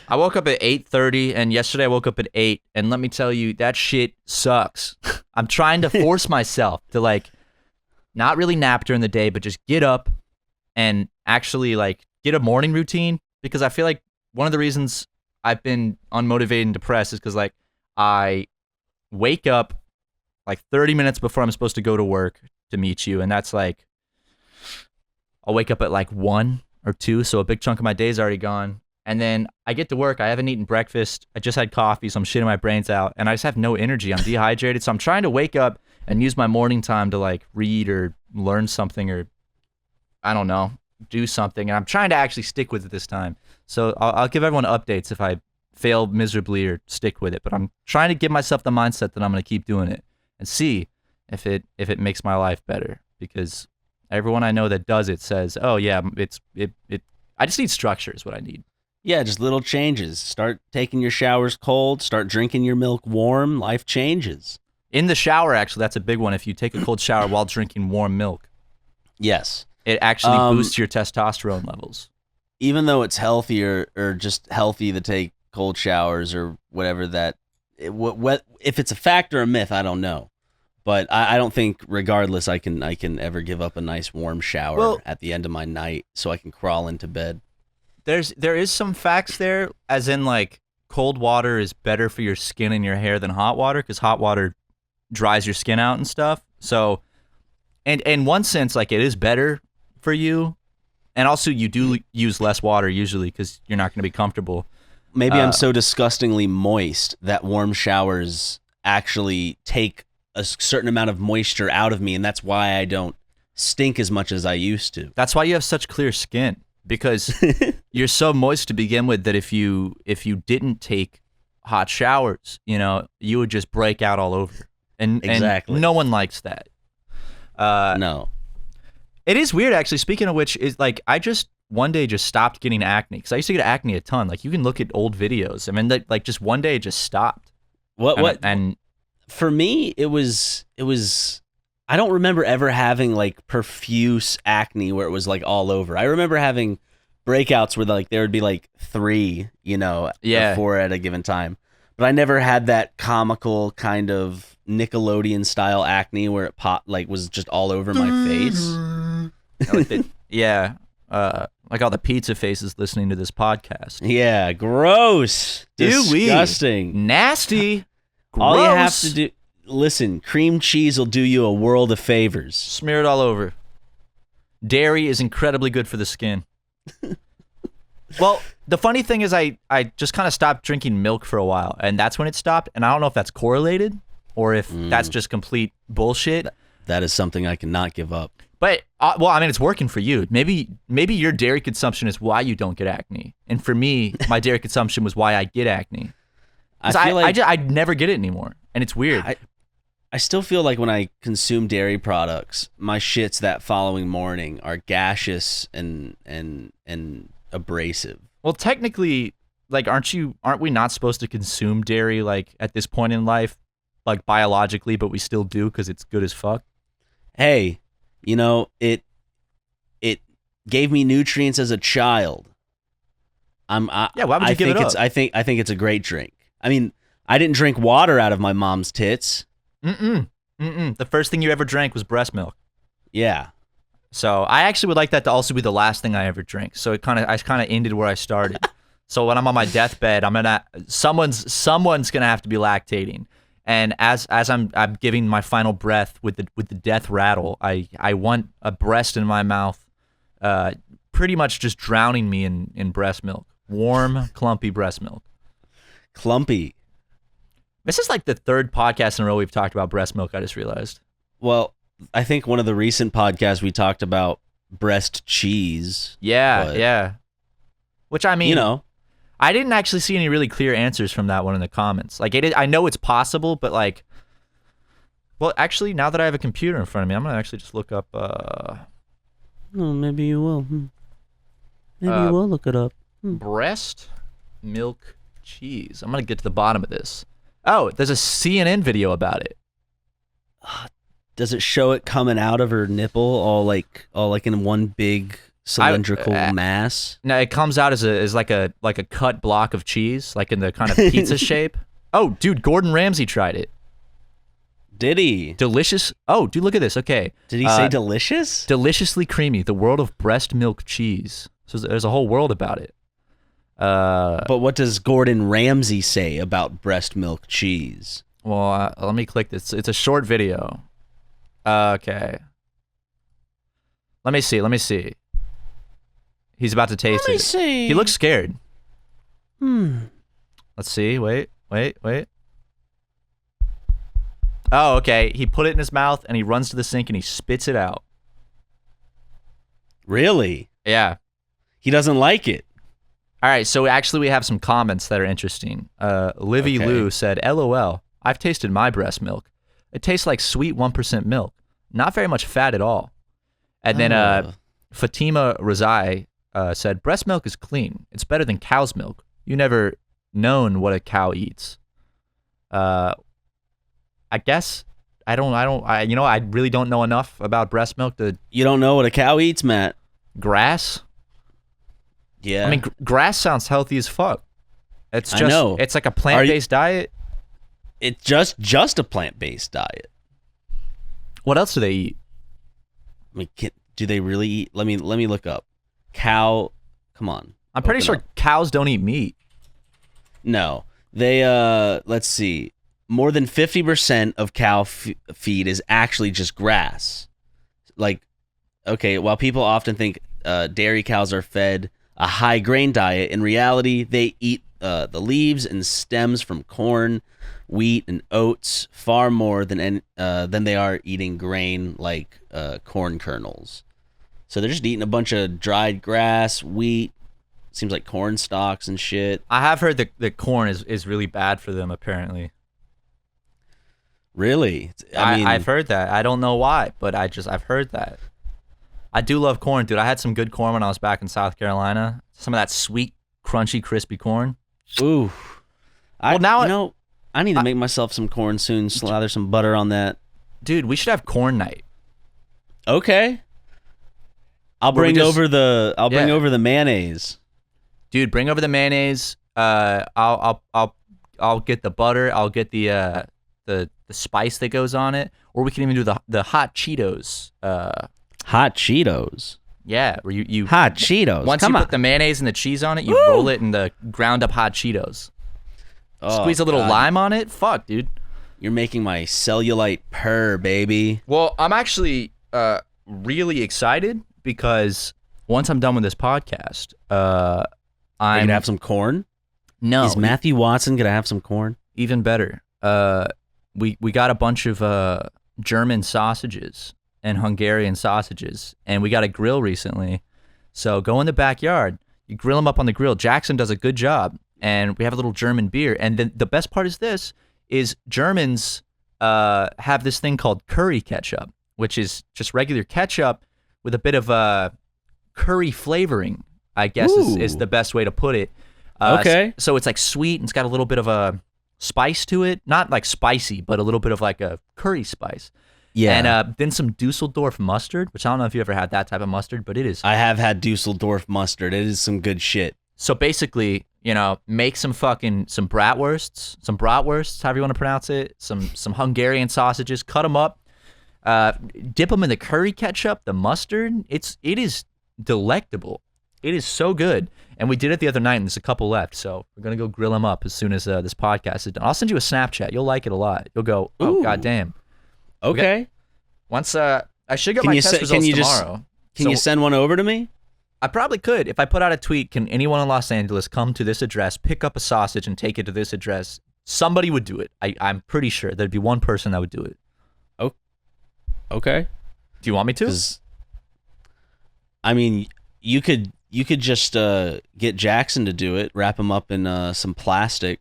S1: I woke up at 8:30, and yesterday I woke up at 8, and let me tell you, that shit sucks. I'm trying to force myself to, like, not really nap during the day, but just get up and actually, like, get a morning routine, because I feel like one of the reasons I've been unmotivated and depressed is because, like, I wake up, like, 30 minutes before I'm supposed to go to work to meet you, and that's like I'll wake up at like 1 or 2, so a big chunk of my day's already gone, and then I get to work. I haven't eaten breakfast. I just had coffee, so I'm shitting my brains out, and I just have no energy. I'm dehydrated, so I'm trying to wake up and use my morning time to like read or learn something, or I don't know, do something, and I'm trying to actually stick with it this time. So I'll give everyone updates if I fail miserably or stick with it, but I'm trying to give myself the mindset that I'm going to keep doing it and see if it makes my life better, because everyone I know that does it says, oh yeah, I just need structure is what I need.
S2: Yeah, just little changes. Start taking your showers cold, start drinking your milk warm, life changes.
S1: In the shower, actually, that's a big one. If you take a cold shower while drinking warm milk.
S2: Yes.
S1: It actually boosts your testosterone levels.
S2: Even though it's healthier or just healthy to take cold showers or whatever if it's a fact or a myth, I don't know. But I don't think, regardless, I can ever give up a nice warm shower at the end of my night so I can crawl into bed.
S1: There is some facts there, as in like cold water is better for your skin and your hair than hot water, because hot water dries your skin out and stuff. So, and in one sense, like it is better for you, and also you do use less water usually because you're not going to be comfortable.
S2: Maybe I'm so disgustingly moist that warm showers actually take a certain amount of moisture out of me, and that's why I don't stink as much as I used to.
S1: That's why you have such clear skin, because you're so moist to begin with that if you didn't take hot showers, you would just break out all over. And no one likes that.
S2: No.
S1: It is weird, actually. Speaking of which, is like I just one day just stopped getting acne, because I used to get acne a ton. Like you can look at old videos. I mean, like just one day it just stopped.
S2: And for me, it was. I don't remember ever having like profuse acne where it was like all over. I remember having breakouts where like there would be like 3, or 4 at a given time. But I never had that comical kind of Nickelodeon style acne where it was just all over my face.
S1: Like all the pizza faces listening to this podcast.
S2: Yeah, gross, disgusting,
S1: nasty. Gross.
S2: All you have to do, listen, cream cheese will do you a world of favors.
S1: Smear it all over. Dairy is incredibly good for the skin. Well, the funny thing is I just kind of stopped drinking milk for a while, and that's when it stopped, and I don't know if that's correlated or if that's just complete bullshit.
S2: That is something I cannot give up.
S1: But, well, I mean, it's working for you. Maybe your dairy consumption is why you don't get acne. And for me, my dairy consumption was why I get acne. I never get it anymore, and it's weird.
S2: I still feel like when I consume dairy products, my shits that following morning are gaseous and abrasive.
S1: Well, technically, like, aren't we not supposed to consume dairy, like, at this point in life, like, biologically, but we still do because it's good as fuck?
S2: Hey, it gave me nutrients as a child.
S1: Why would you give it up?
S2: I think it's a great drink. I mean, I didn't drink water out of my mom's tits.
S1: The first thing you ever drank was breast milk.
S2: Yeah.
S1: So I actually would like that to also be the last thing I ever drink. So I kind of ended where I started. So when I'm on my deathbed, someone's gonna have to be lactating. And as I'm giving my final breath with the death rattle, I want a breast in my mouth, pretty much just drowning me in breast milk, warm, clumpy breast milk.
S2: Clumpy.
S1: This is like the 3rd podcast in a row we've talked about breast milk. I just realized.
S2: Well, I think one of the recent podcasts we talked about breast cheese.
S1: Yeah. Which, I mean, I didn't actually see any really clear answers from that one in the comments. Like, I know it's possible, but like, well, actually, now that I have a computer in front of me, I'm gonna actually just look up.
S2: Maybe you will. Maybe you will look it up.
S1: Breast milk cheese. I'm gonna get to the bottom of this. Oh, there's a CNN video about it.
S2: Does it show it coming out of her nipple, all like in one big cylindrical mass?
S1: No, it comes out as like a cut block of cheese, like in the kind of pizza shape. Oh, dude, Gordon Ramsay tried it.
S2: Did he?
S1: Delicious. Oh, dude, look at this. Okay.
S2: Did he say delicious?
S1: Deliciously creamy. The world of breast milk cheese. So there's a whole world about it.
S2: But what does Gordon Ramsay say about breast milk cheese?
S1: Well, let me click this. It's a short video. Okay. Let me see. He's about to taste it. Let me see. He looks scared. Let's see. Wait. Oh, okay. He put it in his mouth, and he runs to the sink, and he spits it out.
S2: Really?
S1: Yeah.
S2: He doesn't like it.
S1: All right, so actually we have some comments that are interesting. Livy Lou said, LOL, I've tasted my breast milk. It tastes like sweet 1% milk. Not very much fat at all. And then Fatima Razai said, breast milk is clean. It's better than cow's milk. You never known what a cow eats. I guess I really don't know enough about breast milk to...
S2: You don't know what a cow eats, Matt?
S1: Grass?
S2: Yeah.
S1: I mean, grass sounds healthy as fuck. It's like a plant-based diet.
S2: It's just a plant-based diet.
S1: What else do they eat?
S2: I mean, do they really eat? Let me look up. Cow, come on.
S1: I'm pretty sure cows don't eat meat.
S2: No. They let's see. More than 50% of cow feed is actually just grass. Like, okay, while people often think dairy cows are fed a high grain diet. In reality, they eat the leaves and stems from corn, wheat, and oats far more than they are eating grain like corn kernels. So they're just eating a bunch of dried grass, wheat, seems like corn stalks and shit.
S1: I have heard that corn is really bad for them, apparently.
S2: Really? I mean,
S1: I've heard that. I don't know why, but I've heard that. I do love corn, dude. I had some good corn when I was back in South Carolina. Some of that sweet, crunchy, crispy corn.
S2: Ooh.
S1: I
S2: need to make myself some corn soon, slather some butter on that.
S1: Dude, we should have corn night.
S2: Okay. I'll bring over the mayonnaise.
S1: Dude, bring over the mayonnaise. I'll get the butter. I'll get the spice that goes on it, or we can even do the hot Cheetos.
S2: Hot Cheetos.
S1: Yeah, where you
S2: hot Cheetos.
S1: Once you put the mayonnaise and the cheese on it, you roll it in the ground up hot Cheetos. Squeeze a little lime on it. Fuck, dude.
S2: You're making my cellulite purr, baby.
S1: Well, I'm actually really excited because once I'm done with this podcast,
S2: I'm gonna have some corn.
S1: No,
S2: is Matthew Watson gonna have some corn?
S1: Even better. We got a bunch of German sausages and Hungarian sausages, and we got a grill recently. So go in the backyard, you grill them up on the grill. Jackson does a good job, and we have a little German beer. And then the best part is Germans have this thing called curry ketchup, which is just regular ketchup with a bit of curry flavoring, I guess is the best way to put it.
S2: Okay.
S1: So it's like sweet and it's got a little bit of a spice to it. Not like spicy, but a little bit of like a curry spice. Yeah. And then some Dusseldorf mustard, which I don't know if you ever had that type of mustard, but it is.
S2: I have had Dusseldorf mustard. It is some good shit.
S1: So basically, make some bratwursts, however you want to pronounce it, some Hungarian sausages, cut them up, dip them in the curry ketchup, the mustard. It is delectable. It is so good. And we did it the other night, and there's a couple left, so we're going to go grill them up as soon as this podcast is done. I'll send you a Snapchat. You'll like it a lot. You'll go, oh, goddamn.
S2: Okay.
S1: Once I should get my test results tomorrow.
S2: Can you send one over to me?
S1: I probably could. If I put out a tweet, can anyone in Los Angeles come to this address, pick up a sausage, and take it to this address? Somebody would do it. I'm pretty sure there'd be one person that would do it.
S2: Oh, okay.
S1: Do you want me to?
S2: I mean, you could just get Jackson to do it, wrap him up in some plastic.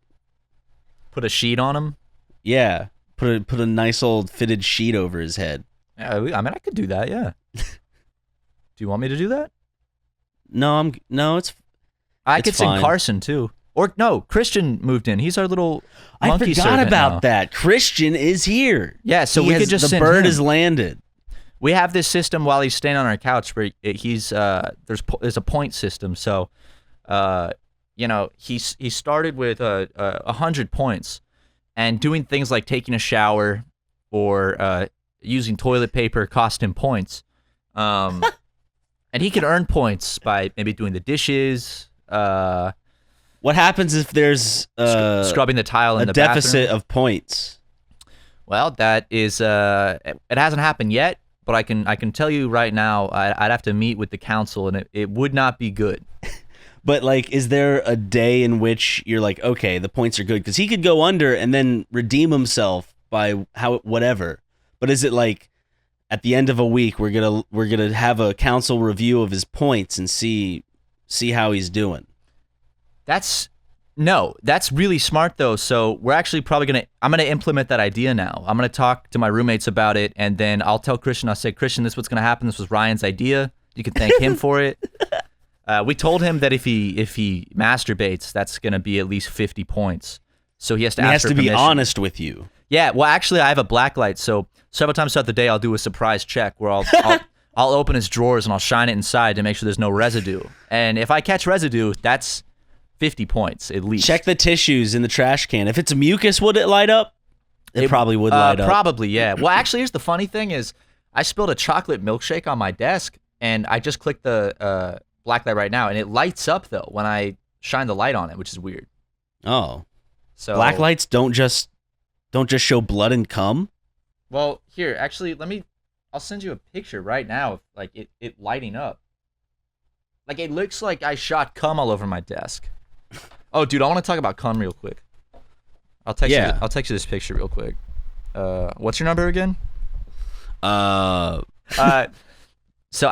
S1: Put a sheet on him?
S2: Yeah. Put a nice old fitted sheet over his head.
S1: Yeah, I mean, I could do that, yeah. Do you want me to do that?
S2: No,
S1: I could send Carson too. Or no, Christian moved in. He's our little monkey servant.
S2: I forgot about that. Christian is here.
S1: Yeah, so we could just send him.
S2: The bird has landed.
S1: We have this system while he's staying on our couch where he's there's a point system. So, he started with 100 points, and doing things like taking a shower or using toilet paper cost him points. And he can earn points by maybe doing the dishes.
S2: What happens if there's
S1: scrubbing the tile in the
S2: deficit
S1: bathroom?
S2: Of points?
S1: Well, that is it hasn't happened yet, but I can tell you right now, I'd have to meet with the council, and it would not be good.
S2: But is there a day in which you're like, okay, the points are good? Because he could go under and then redeem himself by whatever. But is it like at the end of a week we're gonna have a council review of his points and see how he's doing? That's
S1: really smart though. So we're actually probably I'm gonna implement that idea now. I'm gonna talk to my roommates about it, and then I'll tell Christian. I'll say, Christian, this is what's gonna happen. This was Ryan's idea. You can thank him for it. We told him that if he masturbates, that's gonna be at least 50 points. So he has to ask for permission.
S2: He has to be honest with you.
S1: Yeah. Well, actually, I have a blacklight, so several times throughout the day, I'll do a surprise check where I'll open his drawers and I'll shine it inside to make sure there's no residue. And if I catch residue, that's 50 points at least.
S2: Check the tissues in the trash can. If it's mucus, would it light up? It probably would light up.
S1: Probably, yeah. Well, actually, here's the funny thing is I spilled a chocolate milkshake on my desk, and I just clicked the blacklight right now, and it lights up, though, when I shine the light on it, which is weird.
S2: Oh. So black lights don't just show blood and cum?
S1: Well, here, actually, I'll send you a picture right now of, it lighting up. Like, it looks like I shot cum all over my desk. Oh, dude, I want to talk about cum real quick. I'll text you this picture real quick. What's your number again? So I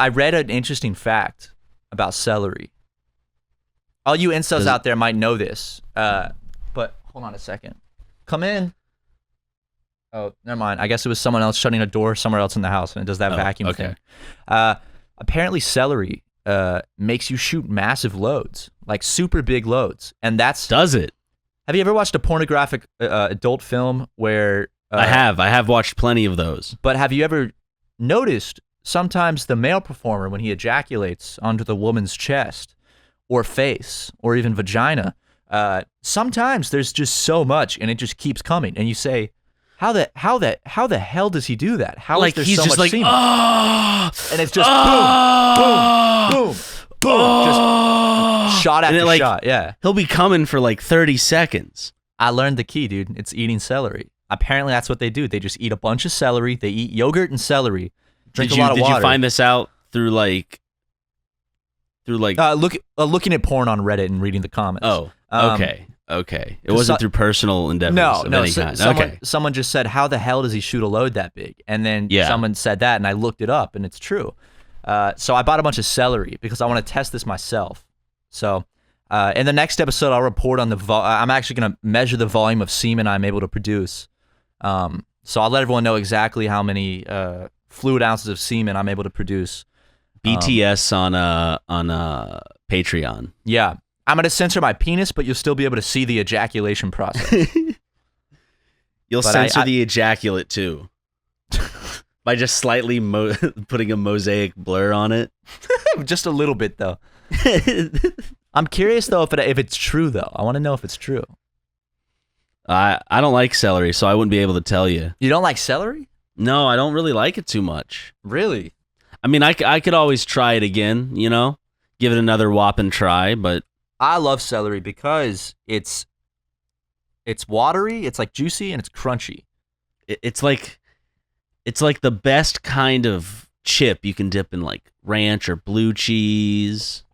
S1: read an interesting fact about celery. All you incels out there might know this. But hold on a second. Come in. Oh, never mind. I guess it was someone else shutting a door somewhere else in the house, and it does that vacuum thing. Apparently, celery makes you shoot massive loads, like super big loads, and that's
S2: does it.
S1: Have you ever watched a pornographic adult film where?
S2: I have watched plenty of those.
S1: But have you ever noticed sometimes the male performer, when he ejaculates onto the woman's chest, or face, or even vagina, sometimes there's just so much, and it just keeps coming, and you say, How the hell does he do that? How is there
S2: he's
S1: so
S2: just
S1: much
S2: like,
S1: semen? And it's just boom, boom, boom, boom, just shot after shot. Yeah,
S2: he'll be coming for like 30 seconds.
S1: I learned the key, dude. It's eating celery. Apparently, that's what they do. They just eat a bunch of celery. They eat yogurt and celery. Drink a lot of water.
S2: Did you find this out through
S1: looking at porn on Reddit and reading the comments?
S2: Oh, okay. It wasn't through personal endeavors of any kind.
S1: Someone just said, how the hell does he shoot a load that big? And then someone said that, and I looked it up, and it's true. So I bought a bunch of celery because I want to test this myself. So in the next episode, I'll report on I'm actually going to measure the volume of semen I'm able to produce. So I'll let everyone know exactly how many fluid ounces of semen I'm able to produce.
S2: BTS on Patreon.
S1: Yeah. I'm going to censor my penis, but you'll still be able to see the ejaculation process.
S2: You'll censor the ejaculate, too. By just slightly putting a mosaic blur on it.
S1: Just a little bit, though. I'm curious, though, if it's true, though. I want to know if it's true.
S2: I don't like celery, so I wouldn't be able to tell you.
S1: You don't like celery?
S2: No, I don't really like it too much.
S1: Really?
S2: I mean, I could always try it again, you know? Give it another whopping try, but...
S1: I love celery because it's watery, it's like juicy, and it's crunchy.
S2: It's like the best kind of chip you can dip in like ranch or blue cheese.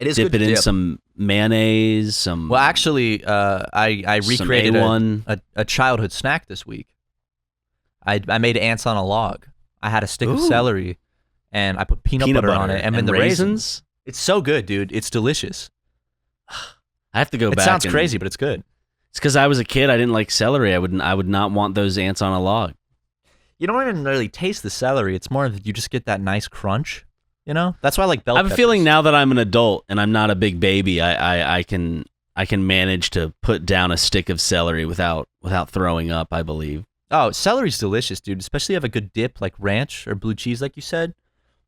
S1: It is
S2: dip
S1: good
S2: it
S1: to
S2: in
S1: dip.
S2: some mayonnaise,
S1: Well, actually, I recreated a childhood snack this week. I made ants on a log. I had a stick of celery, and I put peanut butter on it, and then the raisins. It's so good, dude. It's delicious.
S2: I have to go back.
S1: It sounds crazy, but it's good.
S2: It's because I was a kid. I didn't like celery. I would not want those ants on a log.
S1: You don't even really taste the celery. It's more that you just get that nice crunch. You know, that's why I like bell peppers.
S2: I have a feeling now that I'm an adult and I'm not a big baby, I can manage to put down a stick of celery without throwing up, I believe.
S1: Oh, celery's delicious, dude. Especially if you have a good dip like ranch or blue cheese, like you said.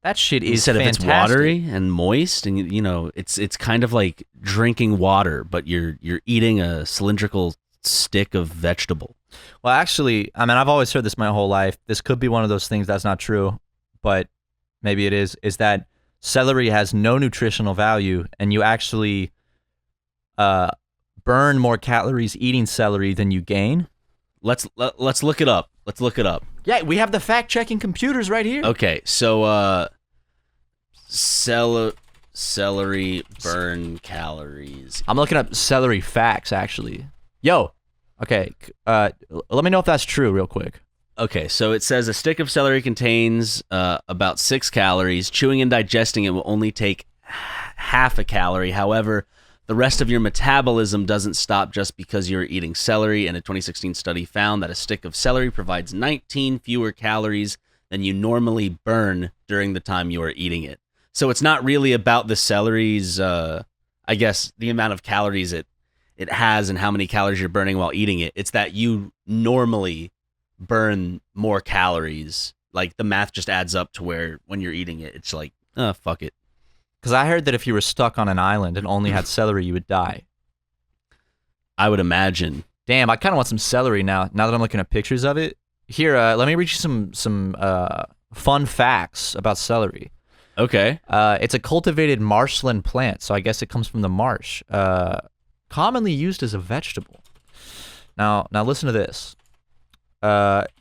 S1: That shit is fantastic.
S2: If it's watery and moist, and you know, it's kind of like drinking water, but you're eating a cylindrical stick of vegetable.
S1: Well, actually, I mean, I've always heard this my whole life. This could be one of those things that's not true, but maybe it is that celery has no nutritional value, and you actually burn more calories eating celery than you gain.
S2: Let's look it up. Let's look it up.
S1: Yeah, we have the fact-checking computers right here.
S2: Okay, so celery burn calories.
S1: I'm looking up celery facts, actually. Yo, okay, let me know if that's true real quick.
S2: Okay, so it says a stick of celery contains about 6 calories. Chewing and digesting it will only take half a calorie. However, the rest of your metabolism doesn't stop just because you're eating celery, and a 2016 study found that a stick of celery provides 19 fewer calories than you normally burn during the time you are eating it. So it's not really about the celery's, I guess, the amount of calories it has and how many calories you're burning while eating it. It's that you normally burn more calories. Like, the math just adds up to where when you're eating it, it's like, fuck it.
S1: Because I heard that if you were stuck on an island and only had celery, you would die.
S2: I would imagine.
S1: Damn, I kind of want some celery now. Now that I'm looking at pictures of it. Here, let me read you some fun facts about celery.
S2: Okay.
S1: It's a cultivated marshland plant, so I guess it comes from the marsh. Commonly used as a vegetable. Now listen to this.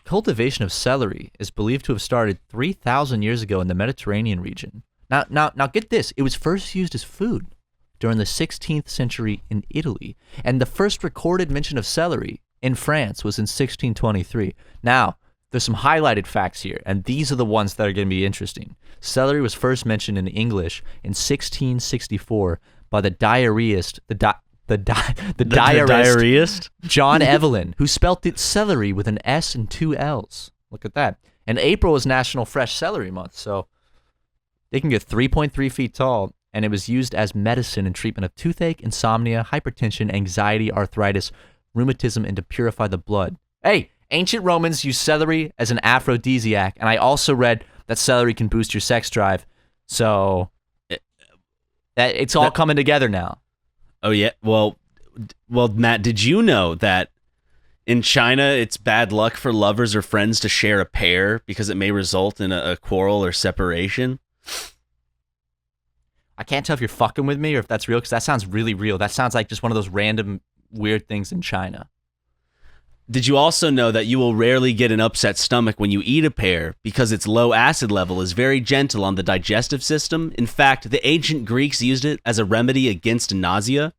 S1: Cultivation of celery is believed to have started 3,000 years ago in the Mediterranean region, Now, get this. It was first used as food during the 16th century in Italy, and the first recorded mention of celery in France was in 1623. Now, there's some highlighted facts here, and these are the ones that are going to be interesting. Celery was first mentioned in English in 1664 by the diarist, the diarist John Evelyn, who spelt it celery with an S and two L's. Look at that. And April is National Fresh Celery Month, so they can get 3.3 feet tall, and it was used as medicine in treatment of toothache, insomnia, hypertension, anxiety, arthritis, rheumatism, and to purify the blood. Hey, ancient Romans used celery as an aphrodisiac, and I also read that celery can boost your sex drive. So it's all coming together now.
S2: Oh yeah. Well, Matt, did you know that in China it's bad luck for lovers or friends to share a pear because it may result in a quarrel or separation?
S1: I can't tell if you're fucking with me or if that's real, because that sounds really real. That sounds like just one of those random weird things in China.
S2: Did you also know that you will rarely get an upset stomach when you eat a pear because its low acid level is very gentle on the digestive system? In fact, the ancient Greeks used it as a remedy against nausea.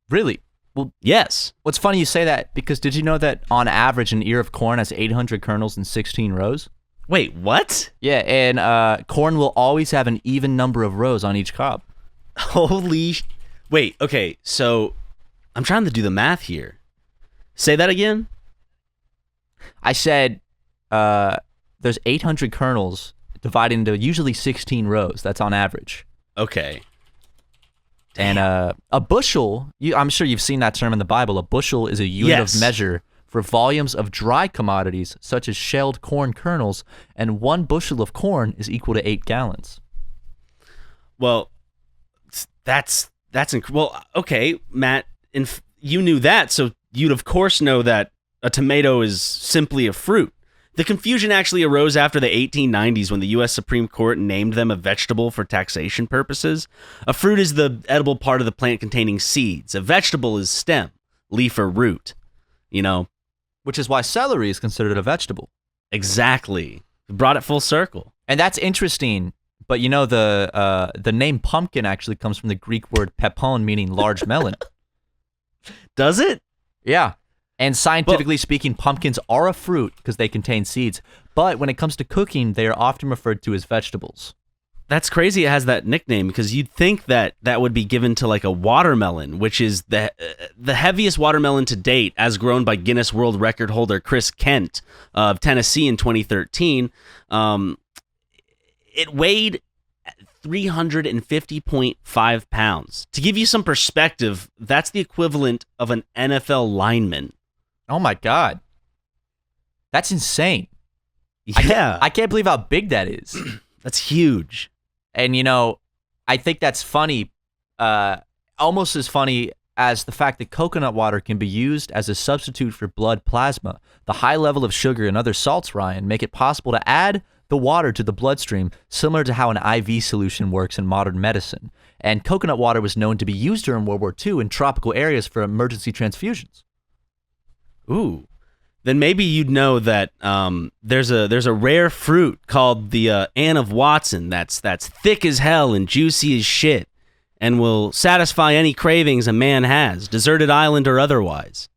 S1: Really?
S2: Well, yes.
S1: What's funny you say that, because did you know that on average an ear of corn has 800 kernels and 16 rows?
S2: Wait, what?
S1: Yeah, and corn will always have an even number of rows on each cob.
S2: Wait, okay, so I'm trying to do the math here. Say that again?
S1: I said there's 800 kernels divided into usually 16 rows. That's on average.
S2: Okay.
S1: Damn. And a bushel, I'm sure you've seen that term in the Bible. A bushel is a unit of measure for volumes of dry commodities such as shelled corn kernels, and 1 bushel of corn is equal to 8 gallons.
S2: Well, that's well, okay, Matt, you knew that, so you'd of course know that a tomato is simply a fruit. The confusion actually arose after the 1890s when the U.S. Supreme Court named them a vegetable for taxation purposes. A fruit is the edible part of the plant containing seeds. A vegetable is stem, leaf, or root. You know?
S1: Which is why celery is considered a vegetable.
S2: Exactly. Brought it full circle.
S1: And that's interesting, but you know the name pumpkin actually comes from the Greek word pepon, meaning large melon.
S2: Does it?
S1: Yeah. And scientifically speaking, pumpkins are a fruit because they contain seeds. But when it comes to cooking, they are often referred to as vegetables.
S2: That's crazy it has that nickname, because you'd think that would be given to like a watermelon, which is the heaviest watermelon to date, as grown by Guinness World Record holder Chris Kent of Tennessee in 2013. It weighed 350.5 pounds. To give you some perspective, that's the equivalent of an NFL lineman.
S1: Oh my God. That's insane.
S2: Yeah.
S1: I can't believe how big that is.
S2: That's huge.
S1: And, you know, I think that's funny, almost as funny as the fact that coconut water can be used as a substitute for blood plasma. The high level of sugar and other salts, Ryan, make it possible to add the water to the bloodstream, similar to how an IV solution works in modern medicine. And coconut water was known to be used during World War II in tropical areas for emergency transfusions.
S2: Ooh. Then maybe you'd know that there's a rare fruit called the Anne of Watson that's thick as hell and juicy as shit and will satisfy any cravings a man has, deserted island or otherwise.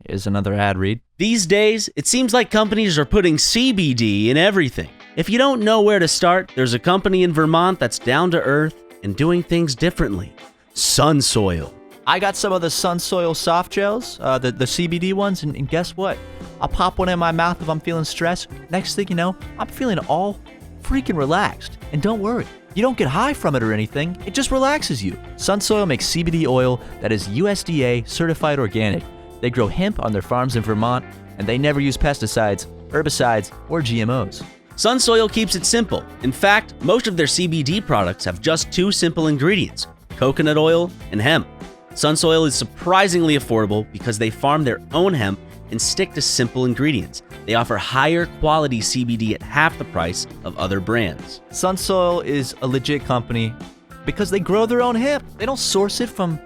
S1: Here's another ad read.
S2: These days, it seems like companies are putting CBD in everything. If you don't know where to start, there's a company in Vermont that's down to earth and doing things differently. Sunsoil.
S1: I got some of the Sunsoil soft gels, the CBD ones, and guess what? I'll pop one in my mouth if I'm feeling stressed. Next thing you know, I'm feeling all freaking relaxed. And don't worry, you don't get high from it or anything. It just relaxes you. Sunsoil makes CBD oil that is USDA certified organic. They grow hemp on their farms in Vermont, and they never use pesticides, herbicides, or GMOs.
S2: Sunsoil keeps it simple. In fact, most of their CBD products have just 2 simple ingredients: coconut oil and hemp. Sunsoil is surprisingly affordable because they farm their own hemp and stick to simple ingredients. They offer higher quality CBD at half the price of other brands.
S1: Sunsoil is a legit company because they grow their own hemp. They don't source it from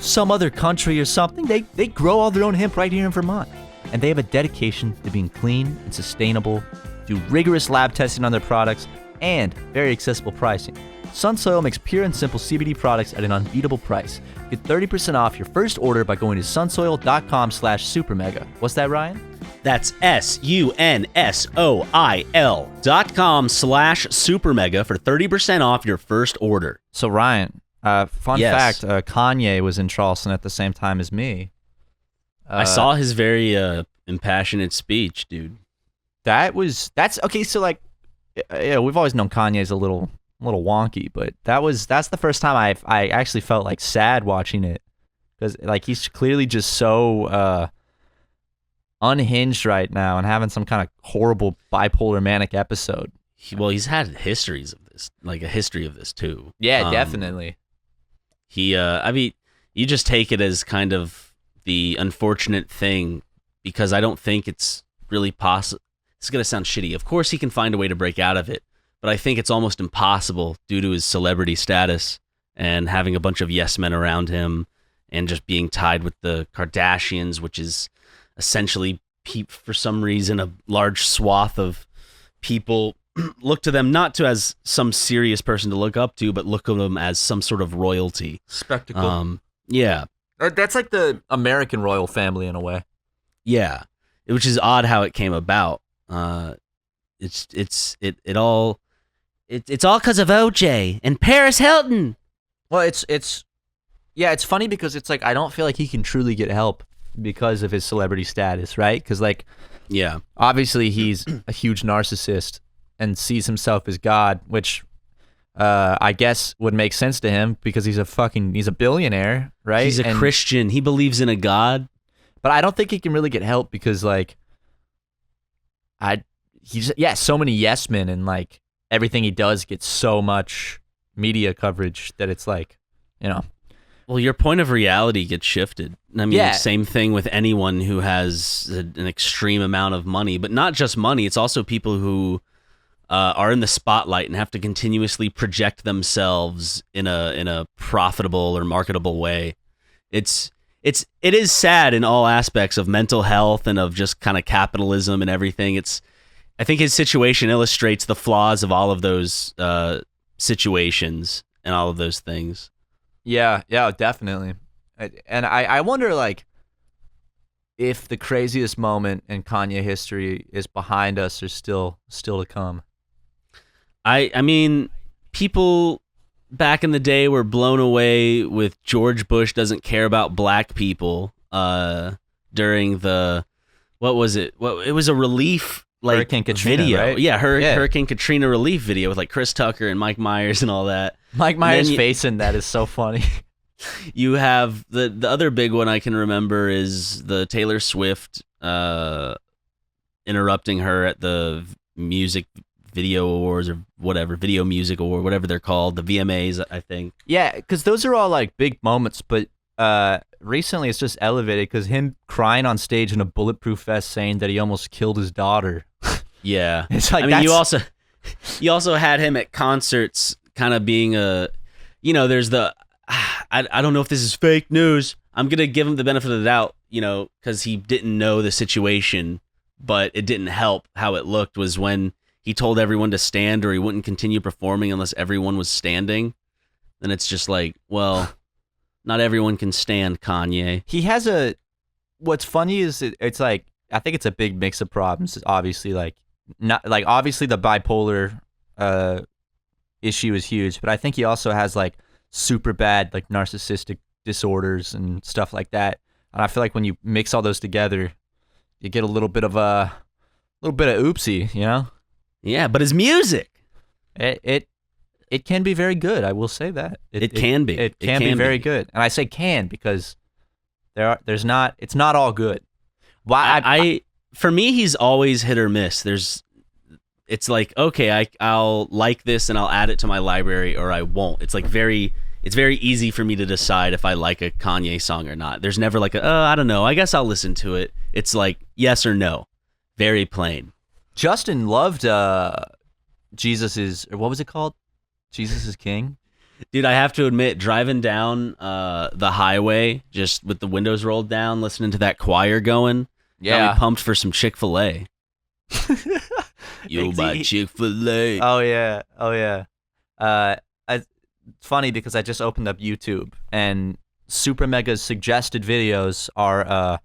S1: some other country or something. They grow all their own hemp right here in Vermont. and they have a dedication to being clean and sustainable, do rigorous lab testing on their products, and very accessible pricing. Sunsoil makes pure and simple CBD products at an unbeatable price. Get 30% off your first order by going to sunsoil.com/supermega. What's that, Ryan?
S2: That's sunsoil.com/supermega for 30% off your first order.
S1: So, Ryan, fun fact, Kanye was in Charleston at the same time as me.
S2: I saw his very impassioned speech, dude.
S1: That's okay. So, like, yeah, we've always known Kanye's a little wonky, but that's the first time I actually felt like sad watching it, because like he's clearly just so unhinged right now and having some kind of horrible bipolar manic episode.
S2: He's had histories of this, like a history of this too.
S1: Yeah, definitely.
S2: I mean, you just take it as kind of the unfortunate thing, because I don't think it's really possible. It's gonna sound shitty. Of course, he can find a way to break out of it, but I think it's almost impossible due to his celebrity status and having a bunch of yes men around him and just being tied with the Kardashians, which is essentially, for some reason, a large swath of people look to them not to as some serious person to look up to, but look at them as some sort of royalty.
S1: Spectacle.
S2: Yeah.
S1: That's like the American royal family in a way.
S2: Yeah. Which is odd how it came about. It's all because of OJ and Paris Hilton.
S1: Well, it's funny because it's like I don't feel like he can truly get help because of his celebrity status, right? Because like,
S2: yeah,
S1: obviously he's a huge narcissist and sees himself as God, which I guess would make sense to him because he's a billionaire, right?
S2: He's a Christian. He believes in a God,
S1: but I don't think he can really get help because like so many yes men, and like everything he does gets so much media coverage that it's like, you know.
S2: Well, your point of reality gets shifted. I mean, Same thing with anyone who has an extreme amount of money, but not just money. It's also people who are in the spotlight and have to continuously project themselves in a profitable or marketable way. It is sad in all aspects of mental health and of just kind of capitalism and everything. I think his situation illustrates the flaws of all of those situations and all of those things.
S1: Yeah, definitely. And I wonder, like, if the craziest moment in Kanye history is behind us or still to come.
S2: I mean, people back in the day were blown away with George Bush doesn't care about black people during the, what was it? Well, it was a relief
S1: Hurricane Katrina,
S2: video.
S1: Right?
S2: Yeah, Hurricane Katrina relief video with like Chris Tucker and Mike Myers and all that.
S1: Mike Myers' face in that is so funny.
S2: You have the other big one I can remember is the Taylor Swift interrupting her at the music video awards or whatever, video music award, whatever they're called, the VMAs, I think.
S1: Yeah, because those are all like big moments, but recently it's just elevated because him crying on stage in a bulletproof vest saying that he almost killed his daughter.
S2: Yeah.
S1: It's like,
S2: I mean, you also had him at concerts kind of being there's the, I don't know if this is fake news. I'm going to give him the benefit of the doubt, because he didn't know the situation, but it didn't help how it looked was when he told everyone to stand or he wouldn't continue performing unless everyone was standing. Then it's just like, well, not everyone can stand, Kanye.
S1: He has what's funny is it's like, I think it's a big mix of problems. Obviously, obviously the bipolar issue is huge, but I think he also has like super bad like narcissistic disorders and stuff like that. And I feel like when you mix all those together, you get a little bit of oopsie,
S2: Yeah, but his music,
S1: it can be very good. I will say that
S2: it can be.
S1: It can be very good, and I say can because it's not all good.
S2: Well, for me, he's always hit or miss. It's like, okay, I'll like this and I'll add it to my library, or I won't. It's very easy for me to decide if I like a Kanye song or not. There's never like I don't know, I guess I'll listen to it. It's like yes or no, very plain.
S1: Justin loved what was it called? Jesus is King.
S2: Dude, I have to admit, driving down the highway, just with the windows rolled down, listening to that choir going, Got me pumped for some Chick-fil-A. Yo, my
S1: He-
S2: Chick-fil-A.
S1: Oh yeah. It's funny because I just opened up YouTube and SuperMega's suggested videos are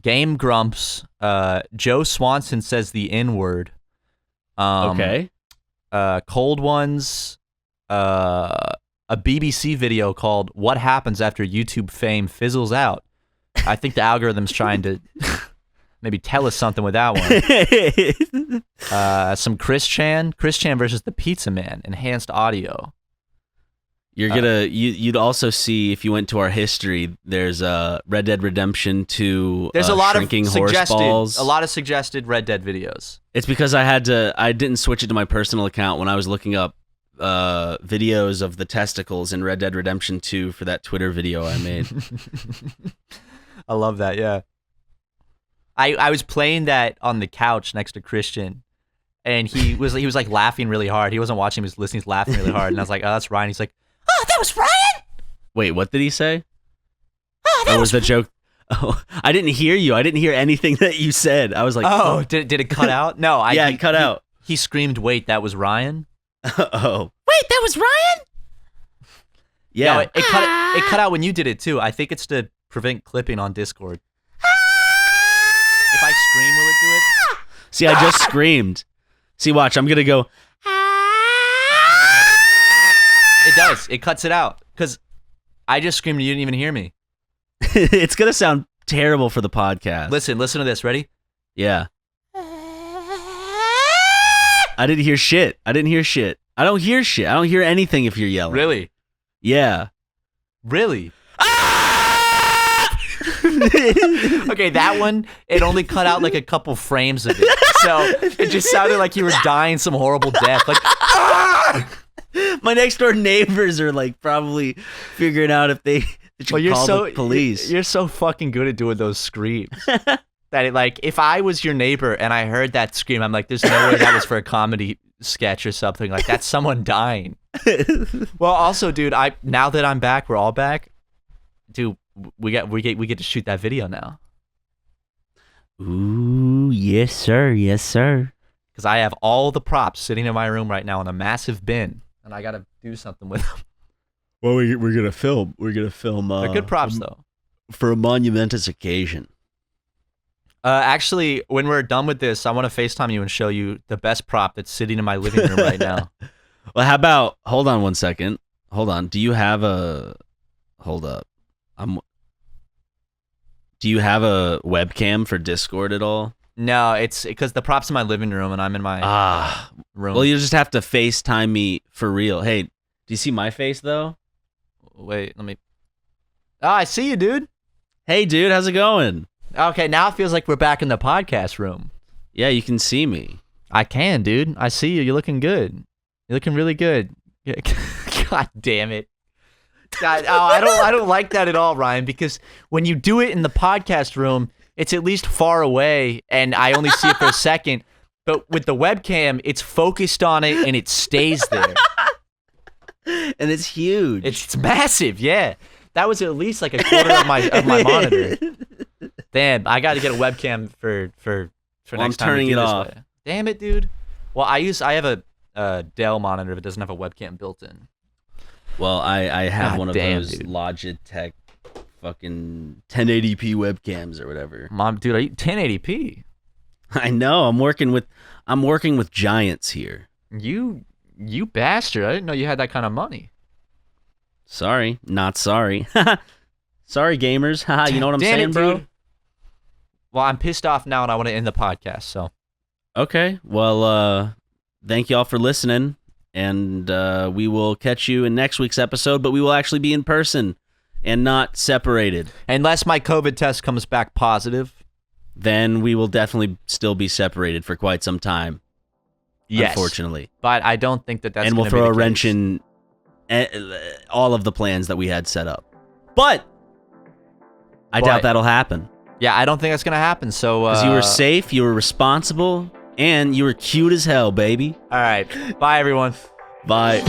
S1: Game Grumps, Joe Swanson says the N-word.
S2: Okay.
S1: Cold Ones, a BBC video called "What Happens After YouTube Fame Fizzles Out." I think the algorithm's trying to maybe tell us something with that one. Some Chris Chan versus the Pizza Man, enhanced audio.
S2: You're gonna you'd also see if you went to our history. There's Red Dead Redemption 2.
S1: There's a lot
S2: shrinking horse balls.
S1: a lot of suggested Red Dead videos.
S2: It's because I didn't switch it to my personal account when I was looking up videos of the testicles in Red Dead Redemption 2 for that Twitter video I made.
S1: I love that. Yeah. I was playing that on the couch next to Christian, and he was like laughing really hard. He wasn't watching; he was listening. He's laughing really hard, and I was like, "Oh, that's Ryan." He's like, "Oh, that was Ryan."
S2: Wait, what did he say? Oh, that was the joke. Oh, I didn't hear you. I didn't hear anything that you said. I was like,
S1: "Oh, did it cut out?" No,
S2: it cut out.
S1: He screamed, "Wait, that was Ryan."
S2: Oh,
S1: wait, that was Ryan.
S2: Yeah,
S1: no, it cut out when you did it too. I think it's to prevent clipping on Discord. If I scream, will it do it?
S2: See, I just screamed. See, watch. I'm gonna go.
S1: It does. It cuts it out because I just screamed and you didn't even hear me.
S2: It's gonna sound terrible for the podcast.
S1: Listen to this. Ready?
S2: Yeah. I didn't hear shit. I don't hear shit. I don't hear anything if you're yelling.
S1: Really?
S2: Yeah.
S1: Really? Okay, that one, it only cut out like a couple frames of it. So it just sounded like you were dying some horrible death. Like,
S2: my next door neighbors are like probably figuring out if they should call the police.
S1: You're so fucking good at doing those screams. That like, if I was your neighbor and I heard that scream, I'm like, there's no way that was for a comedy sketch or something. Like, that's someone dying. Well, also, dude, now that I'm back, we're all back. Dude, we get to shoot that video now.
S2: Ooh, yes sir, yes sir.
S1: Because I have all the props sitting in my room right now in a massive bin, and I gotta do something with them.
S2: Well, we're gonna film. We're gonna film.
S1: They're good props though.
S2: For a monumentous occasion.
S1: Actually, when we're done with this, I want to FaceTime you and show you the best prop that's sitting in my living room right now.
S2: Well, how about? Hold on one second. Hold on. Do you have a? Hold up. Do you have a webcam for Discord at all?
S1: No, it's because the prop's in my living room and I'm in my room.
S2: Well, you just have to FaceTime me for real. Hey, do you see my face though?
S1: Wait, let me. Oh, I see you, dude.
S2: Hey, dude, how's it going?
S1: Okay, now it feels like we're back in the podcast room.
S2: Yeah, you can see me.
S1: I can, dude. I see you. You're looking good. You're looking really good. God damn it. God, I don't like that at all, Ryan, because when you do it in the podcast room, it's at least far away and I only see it for a second. But with the webcam, it's focused on it and it stays there.
S2: And it's huge.
S1: It's massive, yeah. That was at least like a quarter of my monitor. Damn, I got to get a webcam for next time. I'm turning it off. Damn it, dude. Well, I have a Dell monitor that doesn't have a webcam built in.
S2: Well, I have
S1: God
S2: one of
S1: damn,
S2: those
S1: dude.
S2: Logitech fucking 1080p webcams or whatever.
S1: Mom, dude, are you 1080p?
S2: I know. I'm working with giants here.
S1: You bastard. I didn't know you had that kind of money.
S2: Sorry, not sorry. Sorry, gamers. Haha, you know what I'm saying, bro?
S1: Dude. Well, I'm pissed off now and I want to end the podcast, so.
S2: Okay. Well, thank y'all for listening. And we will catch you in next week's episode, but we will actually be in person and not separated.
S1: Unless my COVID test comes back positive.
S2: Then we will definitely still be separated for quite some time. Yes. Unfortunately.
S1: But I don't think that's
S2: and we'll throw a wrench in all of the plans that we had set up. But I doubt that'll happen.
S1: Yeah, I don't think that's going to happen. So
S2: because you were safe, you were responsible, and you were cute as hell, baby.
S1: All right. Bye, everyone.
S2: Bye.